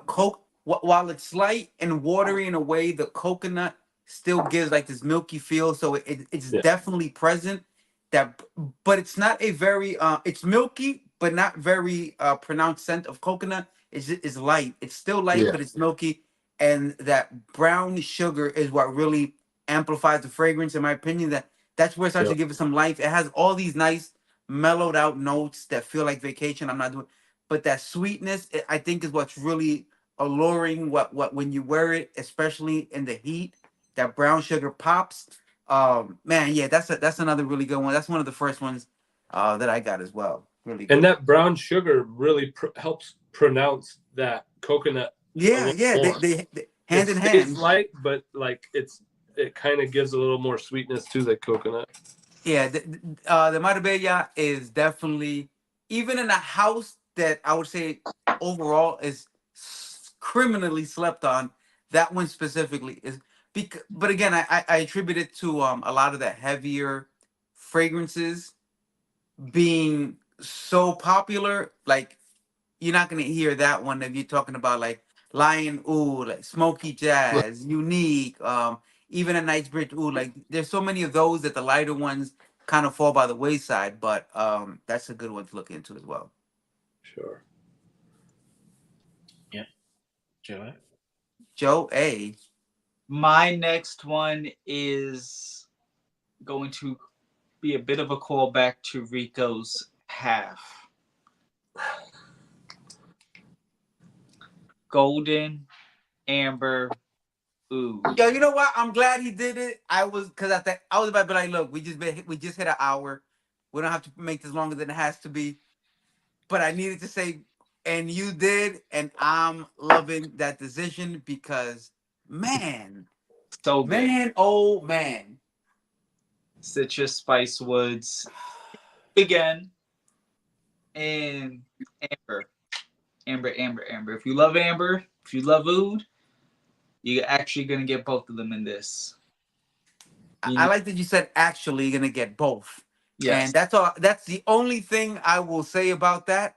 Speaker 2: while it's light and watery in a way, the coconut still gives like this milky feel. So it's definitely present. But it's not a very it's milky, but not very pronounced scent of coconut. It's light. It's still light, but it's milky. And that brown sugar is what really amplifies the fragrance, in my opinion. That's where it starts to give it some life. It has all these nice mellowed out notes that feel like vacation. I'm not doing, but that sweetness, I think, is what's really alluring. What when you wear it, especially in the heat, that brown sugar pops. Man, yeah, that's another really good one. That's one of the first ones that I got as well. Really good.
Speaker 3: And that brown sugar really helps pronounce that coconut.
Speaker 2: Yeah, they hand in hand.
Speaker 3: It's light, but like it kind of gives a little more sweetness to the coconut.
Speaker 2: Yeah, the Marbella is definitely, even in a house that I would say overall is criminally slept on, that one specifically is but again, I attribute it to a lot of the heavier fragrances being so popular. Like you're not gonna hear that one if you're talking about like Lion Oud, like Smoky Jazz, Unique, even a Knightsbridge Oud. Like there's so many of those that the lighter ones kind of fall by the wayside, but that's a good one to look into as well.
Speaker 3: Sure.
Speaker 1: Yep.
Speaker 2: Joe A.
Speaker 4: My next one is going to be a bit of a callback to Rico's half. Golden Amber Oud.
Speaker 2: Yo, you know what? I'm glad he did it. I was about to be like, look, we just hit an hour. We don't have to make this longer than it has to be. But I needed to say, and you did, and I'm loving that decision because, man,
Speaker 4: So good.
Speaker 2: Man, oh man.
Speaker 4: Citrus spice woods again, and amber, amber. If you love amber, if you love oud, you're actually gonna get both of them in this.
Speaker 2: I like that you said actually gonna get both.
Speaker 4: Yes.
Speaker 2: And that's all. That's the only thing I will say about that.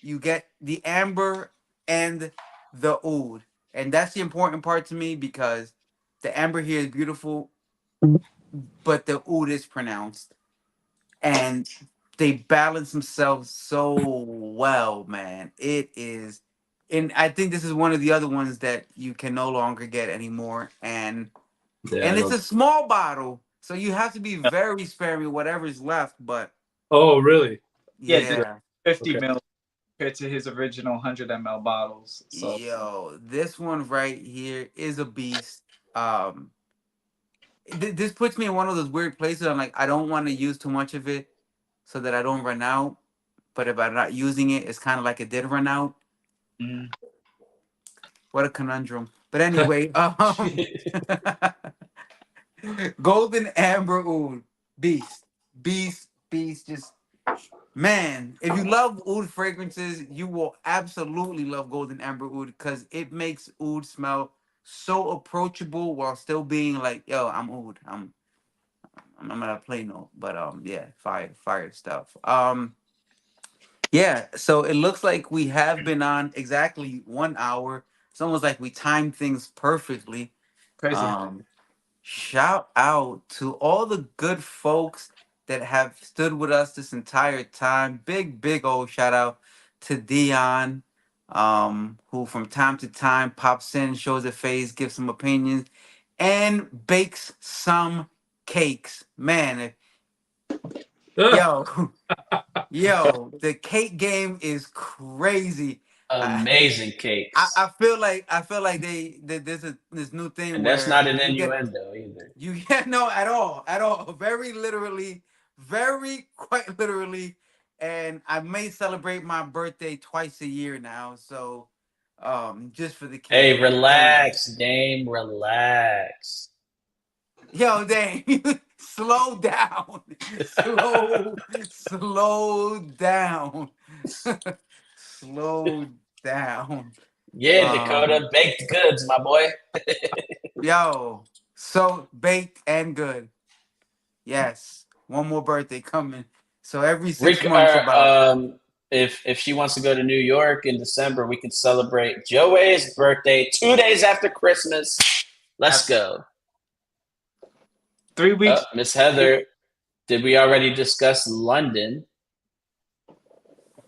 Speaker 2: You get the amber and the oud, and that's the important part to me because the amber here is beautiful, but the oud is pronounced, and they balance themselves so well, man. It is, and I think this is one of the other ones that you can no longer get anymore,
Speaker 3: Yeah,
Speaker 2: and it's a small bottle, so you have to be very sparing with whatever's left. But
Speaker 3: oh, really?
Speaker 4: Yeah, this
Speaker 2: yeah,
Speaker 4: 50
Speaker 3: Okay.
Speaker 4: mil compared to his original 100 ml bottles. So
Speaker 2: yo, this one right here is a beast. Um, this puts me in one of those weird places. I'm like, I don't want to use too much of it so that I don't run out. But if I'm not using it, it's kind of like it did run out.
Speaker 4: mm,
Speaker 2: What a conundrum. But anyway, golden amber oud, beast, beast. Just man, if you love oud fragrances, you will absolutely love golden amber oud because it makes oud smell so approachable while still being like, yo, I'm oud. I'm not a play note, but yeah, fire stuff. Yeah, so it looks like we have been on exactly 1 hour. It's almost like we timed things perfectly.
Speaker 4: crazy.
Speaker 2: Um, Shout out to all the good folks that have stood with us this entire time. Big old shout out to Dion, who from time to time pops in, shows a face, gives some opinions, and bakes some cakes. Man, yo, yo, the cake game is crazy. I,
Speaker 1: Amazing cakes.
Speaker 2: I feel like there's this new thing
Speaker 1: And that's
Speaker 2: where
Speaker 1: not an
Speaker 2: you get
Speaker 1: innuendo either.
Speaker 2: you get no at all. Very literally, very quite literally. And I may celebrate my birthday twice a year now, so just for the cake.
Speaker 1: Hey,
Speaker 2: So
Speaker 1: relax, Dame, relax.
Speaker 2: yo, dang, slow down, slow down, slow down.
Speaker 1: Yeah,
Speaker 2: Um,
Speaker 1: Dakota, baked goods, my boy.
Speaker 2: yo, so baked and good. Yes, one more birthday coming. So every 6 months, about.
Speaker 1: If she wants to go to New York in December, we can celebrate Joey's birthday 2 days after Christmas. Let's go.
Speaker 4: 3 weeks.
Speaker 1: Miss Heather, did we already discuss London?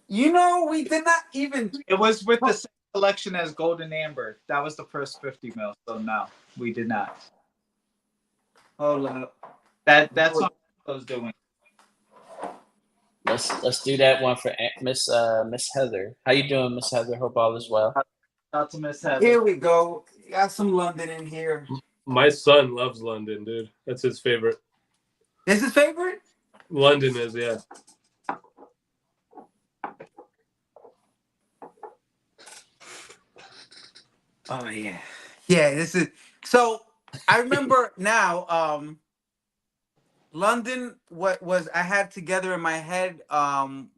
Speaker 2: You know, we did not even.
Speaker 4: It was with the same collection as Golden Amber. That was the first 50 mil. So no, we did not.
Speaker 2: Hold up.
Speaker 4: That's what I was doing.
Speaker 1: Let's do that one for Miss Heather. How you doing, Miss Heather? Hope all is well.
Speaker 4: Not to miss Heather.
Speaker 2: Here we go. Got some London in here.
Speaker 3: My son loves London, dude. That's his favorite.
Speaker 2: This his favorite?
Speaker 3: London is, yeah.
Speaker 2: Oh yeah. Yeah, this is so I remember now, London, what was I had together in my head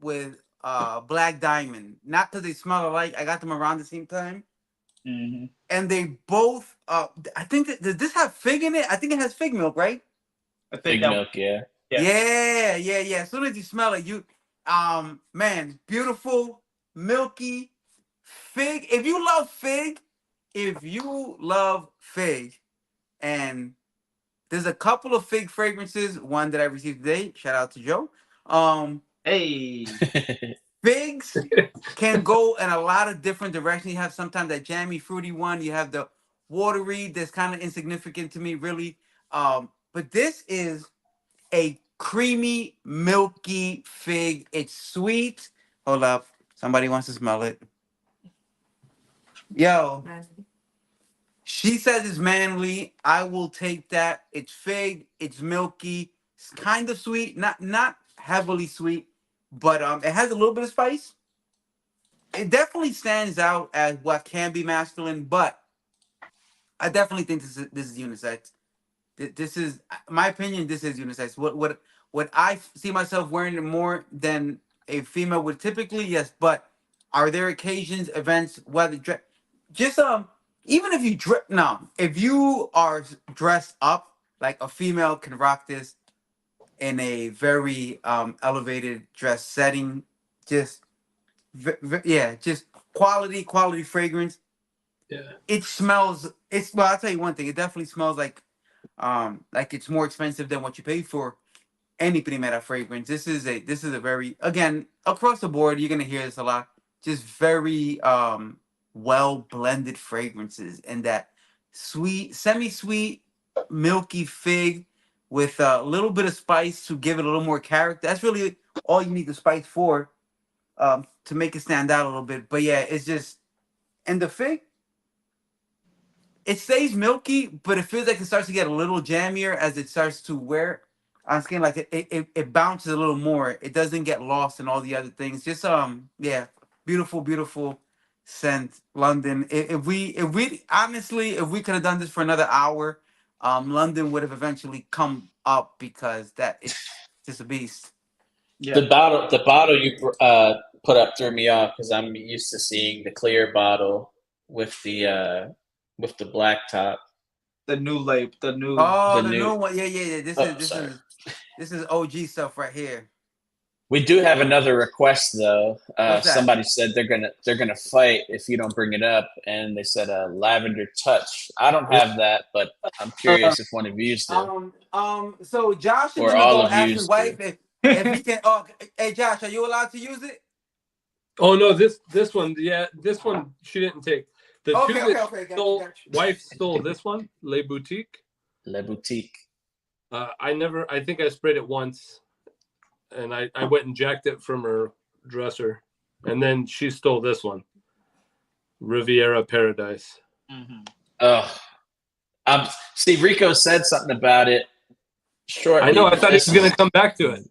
Speaker 2: with Black Diamond. Not because they smell alike. I got them around the same time.
Speaker 4: Mm-hmm.
Speaker 2: And they both I think does this have fig in it? I think it has fig milk, right?
Speaker 4: I think
Speaker 1: Big
Speaker 4: that
Speaker 1: milk, yeah.
Speaker 2: Yeah. As soon as you smell it, you man, beautiful, milky fig. If you love fig, and there's a couple of fig fragrances, one that I received today, shout out to Joe.
Speaker 4: hey,
Speaker 2: Figs can go in a lot of different directions. You have sometimes that jammy, fruity one. You have the watery that's kind of insignificant to me, really. But this is a creamy, milky fig. It's sweet. Hold up. Somebody wants to smell it. Yo. She says it's manly. I will take that. It's fig. It's milky. It's kind of sweet. Not heavily sweet, but it has a little bit of spice. It definitely stands out as what can be masculine, but I definitely think this is unisex. This is my opinion. This is unisex. What I see myself wearing it more than a female would typically, yes. But are there occasions, events, whether just even if you no, if you are dressed up like a female can rock this in a very elevated dress setting, just yeah, just quality fragrance.
Speaker 3: Yeah.
Speaker 2: It smells. It's well. I'll tell you one thing. It definitely smells like it's more expensive than what you pay for any Primera fragrance. This is a very, again, across the board. You're gonna hear this a lot. Just very well blended fragrances, and that sweet, semi-sweet, milky fig with a little bit of spice to give it a little more character. That's really all you need the spice for, to make it stand out a little bit. But yeah, it's just, and the fig, it stays milky, but it feels like it starts to get a little jammier as it starts to wear on skin. Like it bounces a little more. It doesn't get lost in all the other things. Just yeah, beautiful scent. London. If we honestly, if we could have done this for another hour, London would have eventually come up because that it's just a beast.
Speaker 4: Yeah.
Speaker 1: The bottle you put up threw me off because I'm used to seeing the clear bottle with the black top.
Speaker 4: The new label, the new.
Speaker 2: Oh,
Speaker 1: The
Speaker 2: the new
Speaker 1: new.
Speaker 2: one. Yeah. This
Speaker 1: Oh,
Speaker 2: is this
Speaker 1: sorry.
Speaker 2: is this is OG stuff right here.
Speaker 1: We do have another request though.
Speaker 2: What's that?
Speaker 1: Somebody said they're gonna fight if you don't bring it up, and they said a lavender touch. I don't have that, but I'm curious if one of you do,
Speaker 2: So Josh is
Speaker 1: or
Speaker 2: gonna
Speaker 1: all
Speaker 2: go
Speaker 1: of
Speaker 2: ask
Speaker 1: you
Speaker 2: his
Speaker 1: do.
Speaker 2: wife if he can. Oh, hey Josh, are you allowed to use it?
Speaker 3: Oh no, this one, yeah, this one she didn't take. The
Speaker 2: Okay,
Speaker 3: two
Speaker 2: okay,
Speaker 3: that
Speaker 2: okay.
Speaker 3: stole,
Speaker 2: Gotcha.
Speaker 3: wife stole this one, Le Boutique.
Speaker 1: Le Boutique.
Speaker 3: I think I sprayed it once, and I went and jacked it from her dresser, and then she stole this one, Riviera Paradise.
Speaker 4: Mm-hmm.
Speaker 1: Oh, see, Rico said something about it shortly.
Speaker 3: I know. I thought he was going to come back to it.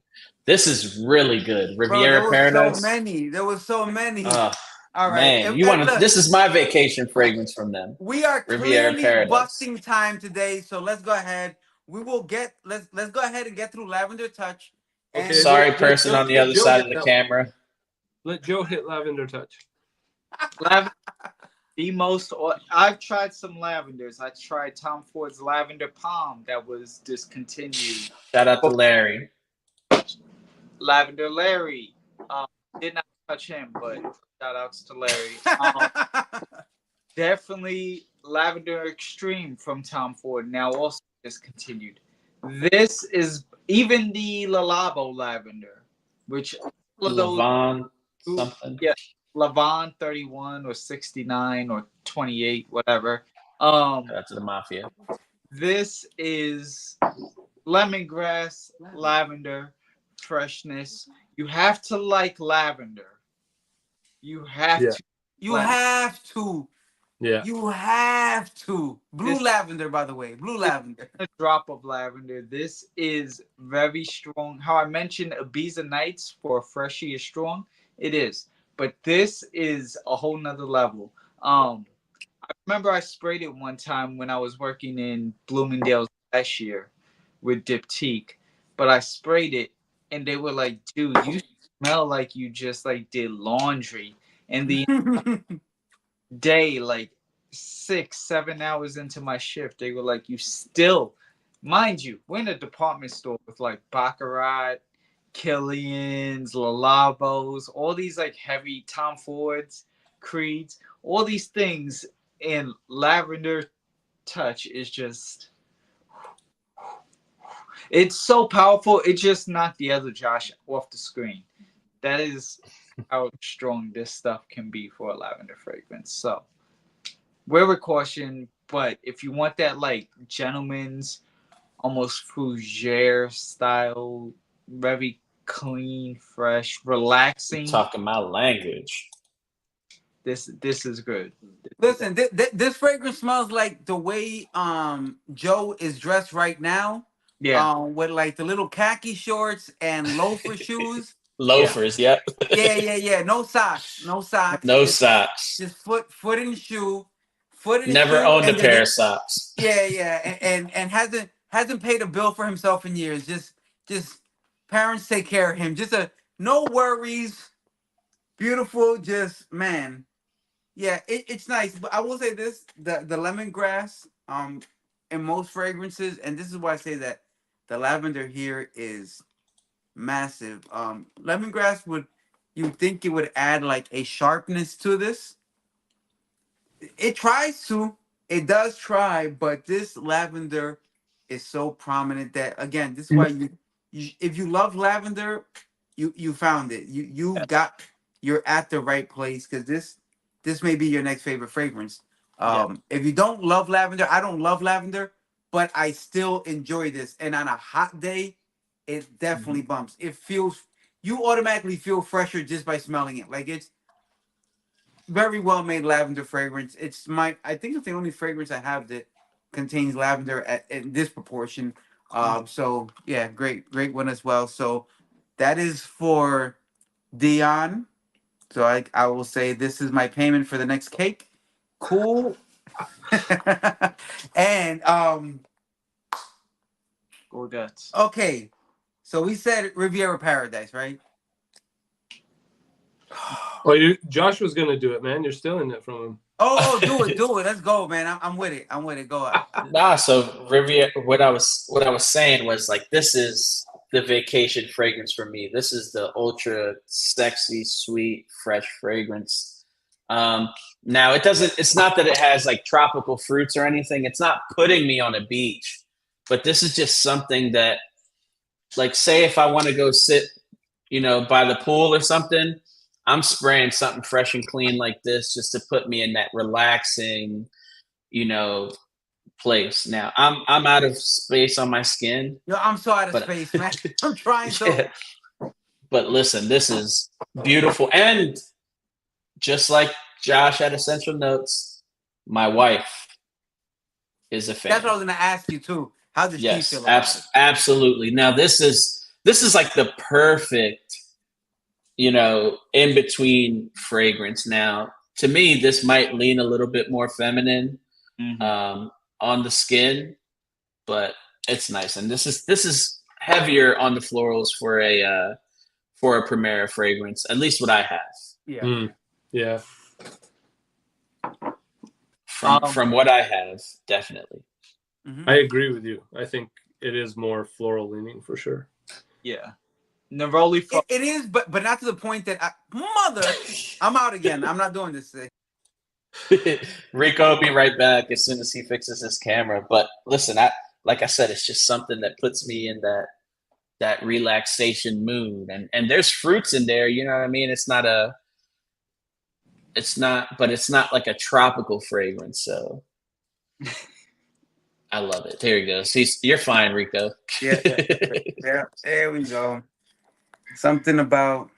Speaker 1: This is really good.
Speaker 2: Bro,
Speaker 1: Riviera
Speaker 2: there was
Speaker 1: Paradise.
Speaker 2: so many. There was so many.
Speaker 1: Oh,
Speaker 2: All right,
Speaker 1: man, you want to? This is my vacation fragrance from them.
Speaker 2: We are
Speaker 1: Riviera
Speaker 2: clearly
Speaker 1: Paradise.
Speaker 2: busting time today, so let's go ahead. We will get let's go ahead and get through Lavender Touch. And
Speaker 3: Okay,
Speaker 1: Sorry,
Speaker 3: let
Speaker 1: person
Speaker 3: Joe-
Speaker 1: on the
Speaker 3: let
Speaker 1: other
Speaker 3: Joe
Speaker 1: side
Speaker 3: hit
Speaker 1: of the
Speaker 3: that
Speaker 1: camera.
Speaker 3: one. Let Joe hit Lavender Touch.
Speaker 4: The most. I've tried some lavenders. I tried Tom Ford's Lavender Palm that was discontinued.
Speaker 1: Shout out to Larry.
Speaker 4: Lavender Larry. Did not touch him, but shout outs to Larry. Definitely Lavender Extreme from Tom Ford, now also discontinued. This is even the Lalabo Lavender, which all of those,
Speaker 1: Levon something.
Speaker 4: yeah, Lavon 31 or 69 or 28, whatever.
Speaker 1: Shout out to the Mafia.
Speaker 4: This is lemongrass, lavender, freshness. You have to like lavender. You have
Speaker 3: Yeah.
Speaker 4: to.
Speaker 2: You have to.
Speaker 3: Yeah.
Speaker 2: You have to. Blue
Speaker 4: It's-
Speaker 2: lavender, by the way. Blue lavender.
Speaker 4: A drop of lavender. This is very strong. How I mentioned Ibiza Nights for Freshie is strong. It is. But this is a whole nother level. I remember I sprayed it one time when I was working in Bloomingdale's last year with Diptyque. But I sprayed it and they were like, dude, you smell like you just like did laundry. And the day, like 6-7 hours into my shift, they were like, you still, mind you, we're in a department store with like Baccarat, Killian's, Lalabos, all these like heavy Tom Fords, Creeds, all these things, and Lavender Touch is just, it's so powerful. It just knocked the other Josh off the screen. That is how strong this stuff can be for a lavender fragrance. So wear with caution, but if you want that like gentleman's almost fougere style, very clean, fresh, relaxing,
Speaker 1: Talking my language.
Speaker 4: this is good.
Speaker 2: Listen, this fragrance smells like the way Joe is dressed right now.
Speaker 4: Yeah.
Speaker 2: With like the little khaki shorts and loafer shoes.
Speaker 1: Loafers, yep.
Speaker 2: Yeah. No socks.
Speaker 1: No socks.
Speaker 2: Just foot and shoe. foot in his
Speaker 1: Never
Speaker 2: shoe,
Speaker 1: owned a
Speaker 2: and
Speaker 1: pair of socks.
Speaker 2: yeah, and hasn't paid a bill for himself in years. Just parents take care of him. Just a no worries, beautiful. Just man, yeah, it's nice. But I will say this: the lemongrass, in most fragrances, and this is why I say that the lavender here is massive. Lemongrass would you think it would add like a sharpness to this? It tries to. It does try, but this lavender is so prominent that again, this is why you if you love lavender, you found it. You're at the right place because this may be your next favorite fragrance. If you don't love lavender, I don't love lavender, but I still enjoy this. And on a hot day, it definitely bumps. It feels you automatically feel fresher just by smelling it. Like it's very well made lavender fragrance. I think it's the only fragrance I have that contains lavender in this proportion. So yeah, great one as well. So that is for Dion. So I will say this is my payment for the next cake. Cool. And
Speaker 4: Go guts.
Speaker 2: okay. So we said Riviera Paradise, right?
Speaker 3: Well, Josh was gonna do it, man. You're stealing it from him.
Speaker 2: Oh, do it. Let's go, man. I'm with it. Go out.
Speaker 1: Nah, so Riviera. What I was saying was like this is the vacation fragrance for me. This is the ultra sexy, sweet, fresh fragrance. Now it doesn't. It's not that it has like tropical fruits or anything. It's not putting me on a beach, but this is just something that, like, say if I want to go sit, by the pool or something. I'm spraying something fresh and clean like this just to put me in that relaxing, place. Now I'm out of space on my skin.
Speaker 2: Yo, I'm so out of space, man. I'm trying so.
Speaker 1: Yeah. But listen, this is beautiful, and just like Josh at Essential Notes, my wife is a fan.
Speaker 2: That's what I was gonna ask you too. How does she feel about it?
Speaker 1: Absolutely. Now this is like the perfect, in between fragrance. Now, to me, this might lean a little bit more feminine on the skin, but it's nice. And this is heavier on the florals for a Primera fragrance, at least what I have.
Speaker 2: Yeah.
Speaker 3: Yeah.
Speaker 1: From what I have, definitely.
Speaker 3: I agree with you. I think it is more floral leaning for sure.
Speaker 4: Yeah. Neroli.
Speaker 2: It is, but not to the point that I'm out again. I'm not doing this today.
Speaker 1: Rico will be right back as soon as he fixes his camera. But listen, like I said, it's just something that puts me in that relaxation mood. And there's fruits in there, you know what I mean? It's not like a tropical fragrance, so I love it. There he goes. You're fine, Rico.
Speaker 2: Yeah. There we go. Something about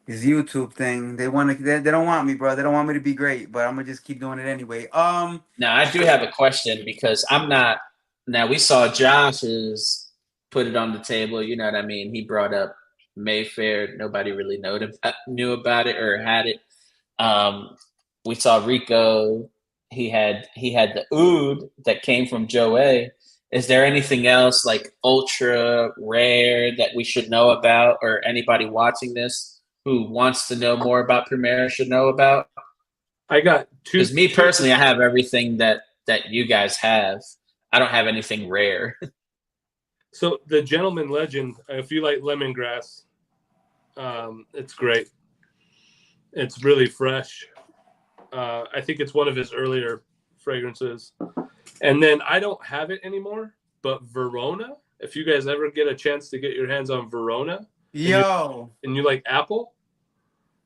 Speaker 2: his YouTube thing. They don't want me, bro. They don't want me to be great, but I'm gonna just keep doing it anyway.
Speaker 1: Now I do have a question because I'm not. Now we saw Josh's put it on the table. You know what I mean? He brought up Mayfair. Nobody really knew about it or had it. We saw Rico. He had the oud that came from Joe. Is there anything else like ultra rare that we should know about, or anybody watching this who wants to know more about Primera should know about?
Speaker 3: I got two.
Speaker 1: Because me personally, I have everything that you guys have. I don't have anything rare.
Speaker 3: So the Gentleman Legend, if you like lemongrass, it's great. It's really fresh. I think it's one of his earlier fragrances. And then I don't have it anymore, but Verona, if you guys ever get a chance to get your hands on Verona. And you like apple?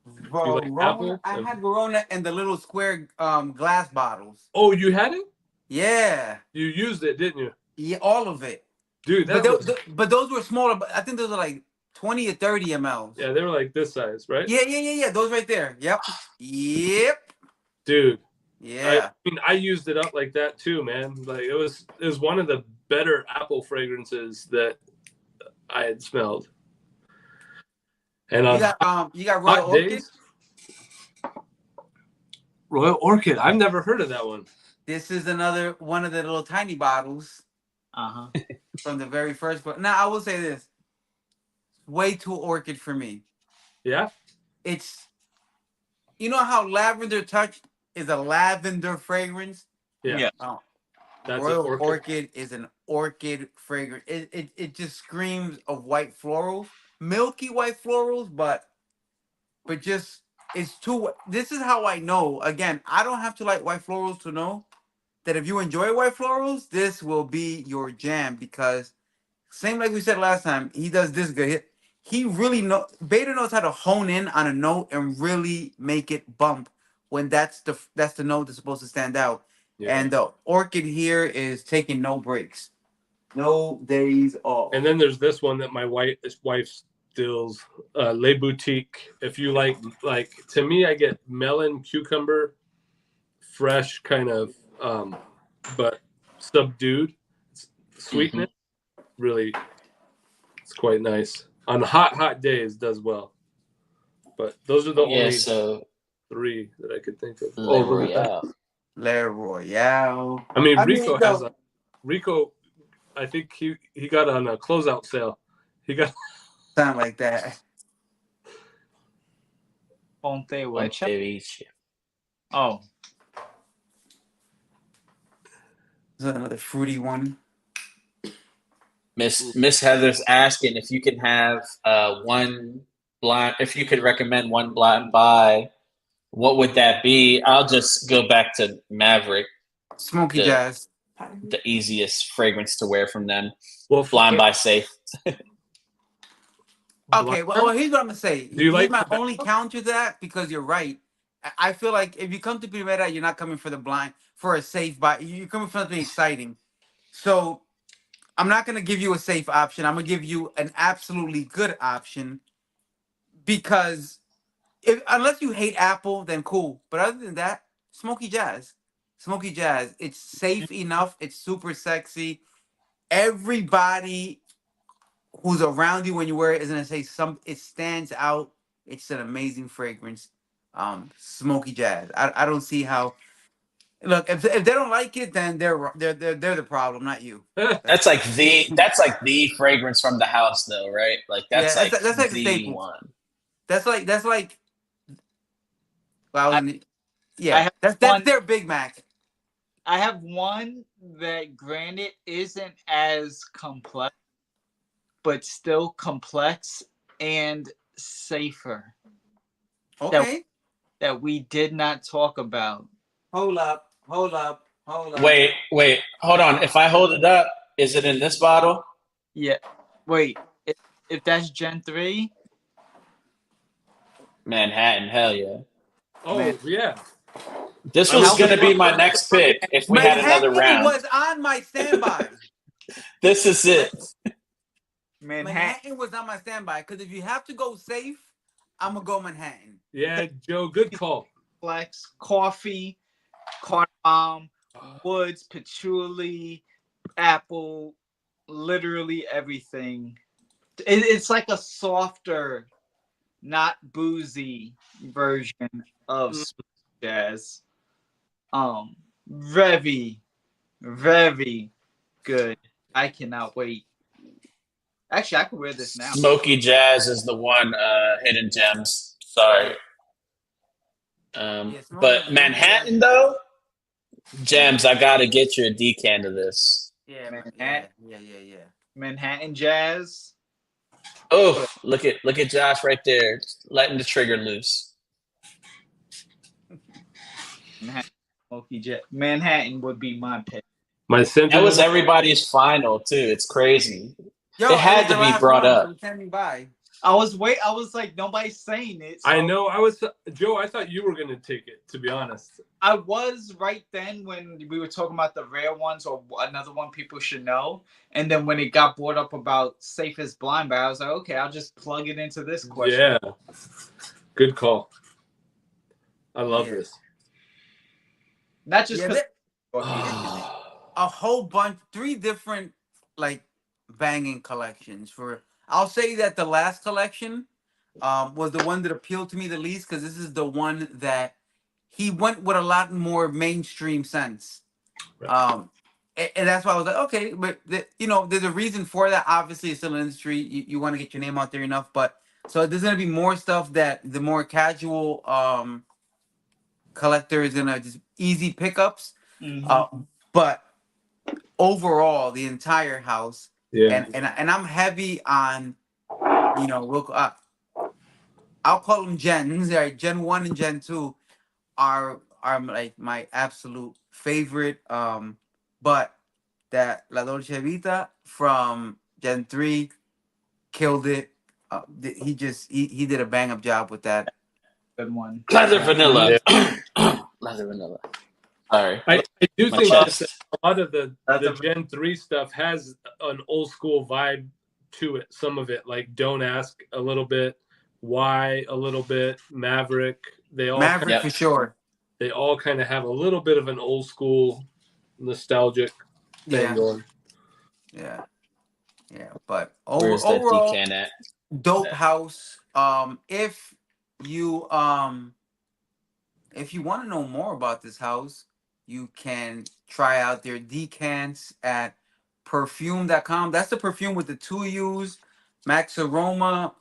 Speaker 2: Verona, I had Verona in the little square glass bottles.
Speaker 3: Oh, you had it?
Speaker 2: Yeah.
Speaker 3: You used it, didn't you?
Speaker 2: Yeah, all of it.
Speaker 3: Dude,
Speaker 2: but those were smaller. But I think those are like 20 or 30 mLs.
Speaker 3: Yeah, they were like this size, right?
Speaker 2: Yeah. Those right there. Yep.
Speaker 3: Dude.
Speaker 2: Yeah.
Speaker 3: I mean, I used it up like that too, man. Like it was one of the better apple fragrances that I had smelled. And
Speaker 2: you got Royal Orchid?
Speaker 3: Royal Orchid. I've never heard of that one.
Speaker 2: This is another one of the little tiny bottles
Speaker 4: Uh-huh.
Speaker 2: from the very first book. Now, I will say this. Way too orchid for me.
Speaker 3: Yeah?
Speaker 2: It's, you know how Lavender Touch is a lavender fragrance?
Speaker 3: Yeah.
Speaker 2: Oh,
Speaker 3: That's
Speaker 2: Royal
Speaker 3: an
Speaker 2: orchid is an orchid fragrance. It just screams of white florals, milky white florals, but just it's too. This is how I know. Again, I don't have to like white florals to know that if you enjoy white florals, this will be your jam because same like we said last time, he does this good. He really know Beta knows how to hone in on a note and really make it bump when that's the note that's supposed to stand out.
Speaker 3: Yeah.
Speaker 2: And the orchid here is taking no breaks, no days off.
Speaker 3: And then there's this one that my wife stills, Le Boutique. If you like to me, I get melon, cucumber, fresh kind of, but subdued sweetness. Really, it's quite nice on hot days. Does well, but those are the only three that I could think of.
Speaker 1: Le Royale.
Speaker 2: Le Royale.
Speaker 3: I mean, Rico has a Rico. I think he got on a closeout sale. He got
Speaker 2: something like that.
Speaker 4: Ponte which? Oh,
Speaker 2: Is that another fruity one?
Speaker 1: Miss Heather's asking if you can have one blind. If you could recommend one blind buy, what would that be? I'll just go back to Maverick.
Speaker 2: Smoky Jazz.
Speaker 1: The easiest fragrance to wear from them.
Speaker 3: Well,
Speaker 1: blind buy safe.
Speaker 2: Okay, well, here's what I'm gonna say.
Speaker 3: Do you like
Speaker 2: my only counter to that? Because you're right. I feel like if you come to Primera, you're not coming for a safe buy. You're coming for something exciting. So I'm not gonna give you a safe option. I'm gonna give you an absolutely good option because unless you hate Apple, then cool. But other than that, Smoky Jazz. Smoky Jazz. It's safe enough. It's super sexy. Everybody who's around you when you wear it is gonna say it stands out. It's an amazing fragrance. Smoky Jazz. I don't see how. Look, if they don't like it, then they're the problem, not you.
Speaker 1: That's like the fragrance from the house, though, right? Like that's like
Speaker 2: the staple
Speaker 1: one.
Speaker 2: That's like. Well, that's their Big Mac.
Speaker 4: I have one that, granted, isn't as complex, but still complex and safer.
Speaker 2: Okay.
Speaker 4: That we did not talk about.
Speaker 2: Hold up.
Speaker 1: Wait, hold on. If I hold it up, is it in this bottle?
Speaker 4: Yeah. Wait. If that's Gen 3?
Speaker 1: Manhattan, hell yeah.
Speaker 3: Oh, yeah.
Speaker 1: This was going to be my next pick if we had another round.
Speaker 2: Was on my standby.
Speaker 1: This is it.
Speaker 4: Manhattan
Speaker 2: was on my standby because if you have to go safe, I'm going to go Manhattan.
Speaker 3: Yeah, Joe, good call.
Speaker 4: Flex, coffee, cardamom, woods, patchouli, apple, literally everything. It's like a softer, not boozy version of Jazz. Very, very good. I cannot wait. Actually, I can wear this now.
Speaker 1: Smoky Jazz is the one. Hidden Gems. Sorry. But Manhattan, though, Gems, I got to get you a decan of this.
Speaker 2: Yeah,
Speaker 4: Manhattan.
Speaker 2: Yeah.
Speaker 4: Manhattan Jazz.
Speaker 1: Oh, look at Josh right there, just letting the trigger loose.
Speaker 4: Manhattan would be my pick.
Speaker 1: That was everybody's final too. It's crazy. It had to be brought up.
Speaker 4: I was like, nobody's saying it. So
Speaker 3: I know. Joe, I thought you were going to take it, to be honest.
Speaker 4: I was right then when we were talking about the rare ones or another one people should know. And then when it got brought up about safest blind buy, I was like, okay, I'll just plug it into this question.
Speaker 3: Yeah. Good call. I love this.
Speaker 4: Not just because
Speaker 2: a whole bunch, 3 different like banging collections. I'll say that the last collection was the one that appealed to me the least because this is the one that he went with a lot more mainstream sense.
Speaker 3: Right.
Speaker 2: And that's why I was like, okay, but there's a reason for that. Obviously, it's still an industry. You want to get your name out there enough, but so there's gonna be more stuff that the more casual collector is gonna just easy pickups. But overall, the entire house,
Speaker 3: Yeah.
Speaker 2: and I'm heavy on, I'll call them gens. Right, Gen 1 and Gen 2 are like my absolute favorite. But that La Dolce Vita from Gen 3 killed it. He did a bang up job with that.
Speaker 4: Good one.
Speaker 1: Leather vanilla.
Speaker 3: Yeah.
Speaker 1: Leather vanilla. Sorry.
Speaker 3: I do
Speaker 1: My
Speaker 3: think
Speaker 1: chest.
Speaker 3: that a lot of the
Speaker 4: That's a-
Speaker 3: Gen 3 stuff has an old school vibe to it. Some of it, like Don't Ask a little bit, Why a little bit, Maverick. They all
Speaker 2: Maverick
Speaker 1: Yep.
Speaker 2: for sure.
Speaker 3: they all kind of have a little bit of an old school nostalgic thing
Speaker 2: Yeah,
Speaker 3: going.
Speaker 2: yeah, yeah. But
Speaker 1: Where's that
Speaker 2: overall,
Speaker 1: decan at?
Speaker 2: dope house. If you want to know more about this house, you can try out their decants at perfume.com. That's the perfume with the 2 U's. Max Aroma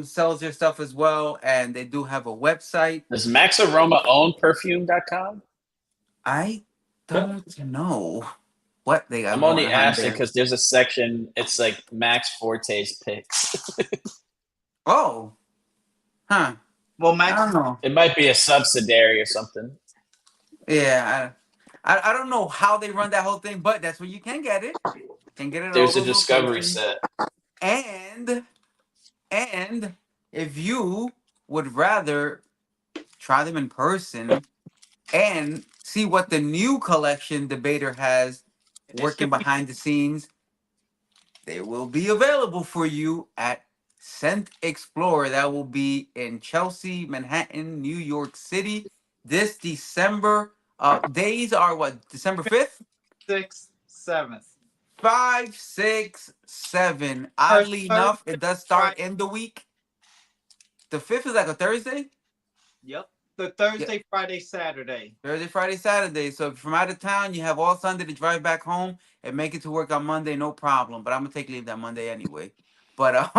Speaker 2: sells their stuff as well, and they do have a website.
Speaker 1: Does Max Aroma own perfume.com?
Speaker 2: I don't know what they got
Speaker 1: I'm
Speaker 2: going
Speaker 1: only
Speaker 2: on
Speaker 1: asking
Speaker 2: there.
Speaker 1: because there's a section, it's like Max Forte's picks.
Speaker 2: Oh, huh.
Speaker 4: Well,
Speaker 2: I
Speaker 4: Max,
Speaker 2: don't know.
Speaker 1: It might be a subsidiary or something.
Speaker 2: Yeah, I don't know how they run that whole thing, but that's where you can get it. Can get it at all
Speaker 1: There's a
Speaker 2: those
Speaker 1: discovery
Speaker 2: locations.
Speaker 1: set.
Speaker 2: And if you would rather try them in person and see what the new collection debater has working behind the scenes, they will be available for you at Scent Explorer. That will be in Chelsea, Manhattan, New York City this December. Days are what? December 5th?
Speaker 4: 6th, 7th.
Speaker 2: 5, 6, 7. Oddly enough, it does start in the week. The 5th is like a Thursday.
Speaker 4: Yep. The Thursday, Friday, Saturday.
Speaker 2: Thursday, Friday, Saturday. So if you're from out of town, you have all Sunday to drive back home and make it to work on Monday, no problem. But I'm gonna take leave that Monday anyway. But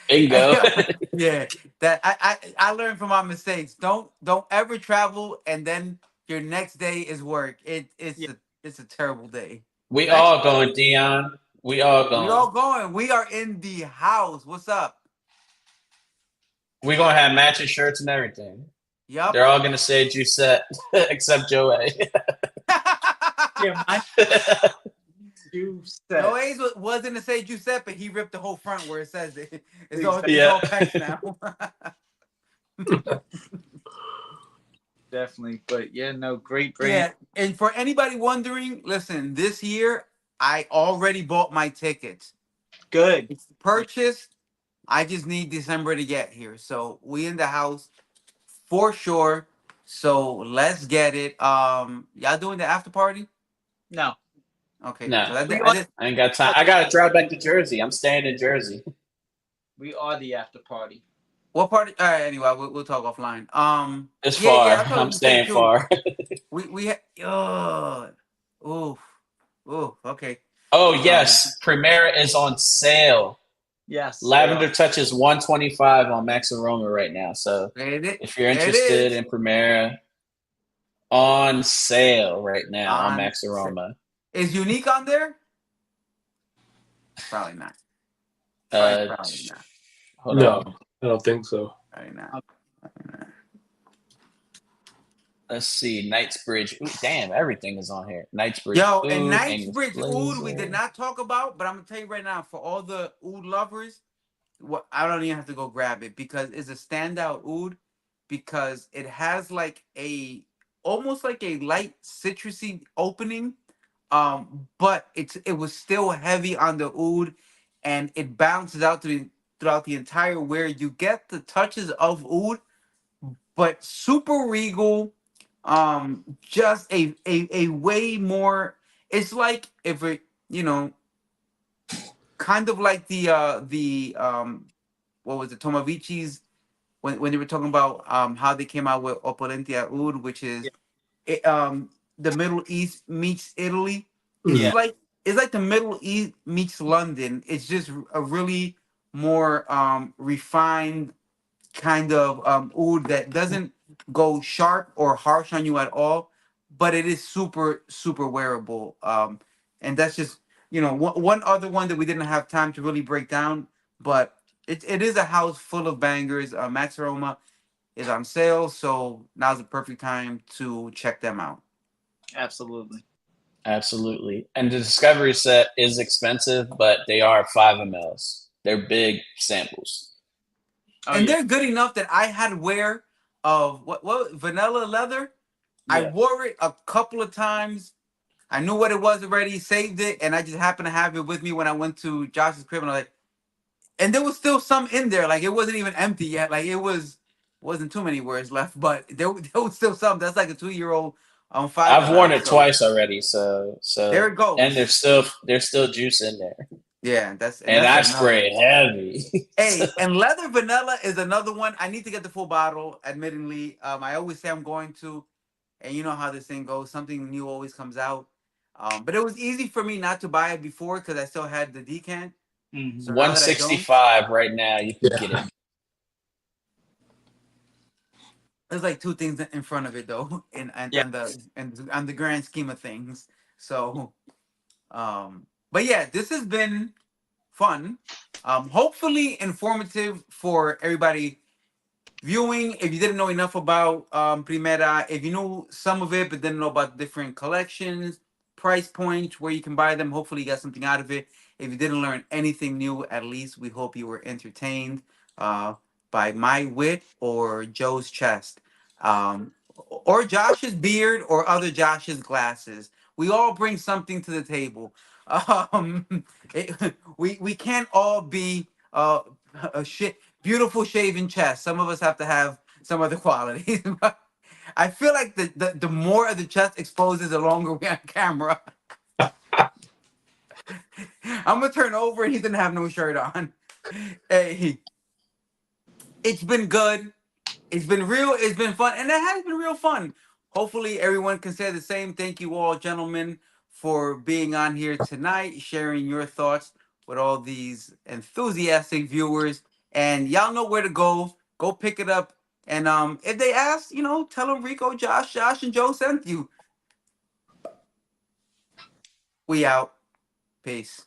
Speaker 1: Bingo.
Speaker 2: yeah, that I learned from my mistakes. Don't ever travel and then your next day is work. It's a terrible day.
Speaker 1: We all going, Dion. We all
Speaker 2: We all
Speaker 1: going.
Speaker 2: going. We are in the house. What's up?
Speaker 1: We gonna have matching shirts and everything.
Speaker 2: Yup.
Speaker 1: They're all gonna say Giuseppe except Joey.
Speaker 4: Yeah, mine Giuseppe.
Speaker 2: Noa's wasn't to say Giuseppe. He ripped the whole front where it says it. It's all text now.
Speaker 4: Definitely. But yeah, no, great.
Speaker 2: Yeah, and for anybody wondering, listen, this year I already bought my tickets.
Speaker 4: Good.
Speaker 2: It's purchased. I just need December to get here. So we in the house for sure. So let's get it. Y'all doing the after party?
Speaker 4: No.
Speaker 2: Okay.
Speaker 1: No.
Speaker 2: So
Speaker 1: I ain't got time. I gotta drive back to Jersey. I'm staying in Jersey.
Speaker 4: We are the after party.
Speaker 2: What party? All right. Anyway, we'll talk offline.
Speaker 1: It's far.
Speaker 2: that's what I
Speaker 1: I'm
Speaker 2: was gonna say,
Speaker 1: staying
Speaker 2: too.
Speaker 1: far.
Speaker 2: Okay.
Speaker 1: Oh yes, Primera is on sale.
Speaker 4: Yes.
Speaker 1: Lavender Touch is $125 on Max Aroma right now. So if you're interested in Primera, on sale right now on Max Aroma.
Speaker 2: Is Unique on there? Probably not. Probably not.
Speaker 1: Hold on.
Speaker 3: I don't think so.
Speaker 2: Probably not.
Speaker 1: Let's see. Knightsbridge. Ooh, damn, everything is on here. Knightsbridge.
Speaker 2: Yo,
Speaker 1: Oud,
Speaker 2: and
Speaker 1: English
Speaker 2: Knightsbridge Oud we
Speaker 1: Blazer.
Speaker 2: did not talk about, but I'm gonna tell you right now, for all the Oud lovers, I don't even have to go grab it because it's a standout Oud because it has like almost like a light citrusy opening, but it was still heavy on the Oud, and it balances out throughout the entire wear. You get the touches of Oud, but super regal. Just a way more. It's like if it, kind of like the what was it, Tomavichis when they were talking about how they came out with Opulentia Oud, which is the Middle East meets Italy.
Speaker 1: Yeah.
Speaker 2: It's like the Middle East meets London. It's just a really more refined kind of oud that doesn't go sharp or harsh on you at all, but it is super super wearable. And that's just one other one that we didn't have time to really break down, but it is a house full of bangers. Max Aroma is on sale, so now's the perfect time to check them out.
Speaker 4: Absolutely.
Speaker 1: Absolutely. And the Discovery set is expensive, but they are 5 mLs. They're big samples.
Speaker 4: Oh,
Speaker 2: And
Speaker 4: yeah.
Speaker 2: they're good enough that I had wear of what vanilla leather. I
Speaker 1: Yeah.
Speaker 2: wore it a couple of times. I knew what it was already, saved it, and I just happened to have it with me when I went to Josh's crib, and I was like, and there was still some in there, like it wasn't even empty yet, like wasn't too many words left, but there was still some. That's like a 2-year-old
Speaker 1: I've worn
Speaker 2: fiberglass.
Speaker 1: it
Speaker 2: So
Speaker 1: twice already,
Speaker 2: there it goes.
Speaker 1: and there's still juice in there.
Speaker 2: Yeah,
Speaker 1: And
Speaker 2: that's
Speaker 1: I
Speaker 2: another.
Speaker 1: spray heavy.
Speaker 2: Hey, and leather vanilla is another one. I need to get the full bottle, admittedly. I always say I'm going to, and you know how this thing goes. Something new always comes out. But it was easy for me not to buy it before because I still had the decant.
Speaker 4: Mhm.
Speaker 2: So now that I don't,
Speaker 1: 165 right now. You can get it.
Speaker 2: there's like two things in front of it though,
Speaker 4: Yeah.
Speaker 2: on the grand scheme of things. So, but yeah, this has been fun. Hopefully informative for everybody viewing. If you didn't know enough about Primera, if you knew some of it but didn't know about different collections, price points, where you can buy them, hopefully you got something out of it. If you didn't learn anything new, at least we hope you were entertained by my wit or Joe's chest, or Josh's beard or other Josh's glasses. We all bring something to the table. Um, we can't all be a shit beautiful shaven chest. Some of us have to have some other qualities. I feel like the more of the chest exposes, the longer we're on camera. I'm gonna turn over and he didn't have no shirt on. Hey, it's been good. It's been real. It's been fun, and it has been real fun. Hopefully, everyone can say the same. Thank you all, gentlemen, for being on here tonight, sharing your thoughts with all these enthusiastic viewers. And y'all know where to go. Go pick it up. And if they ask, tell them Rico, Josh, and Joe sent you. We out. Peace.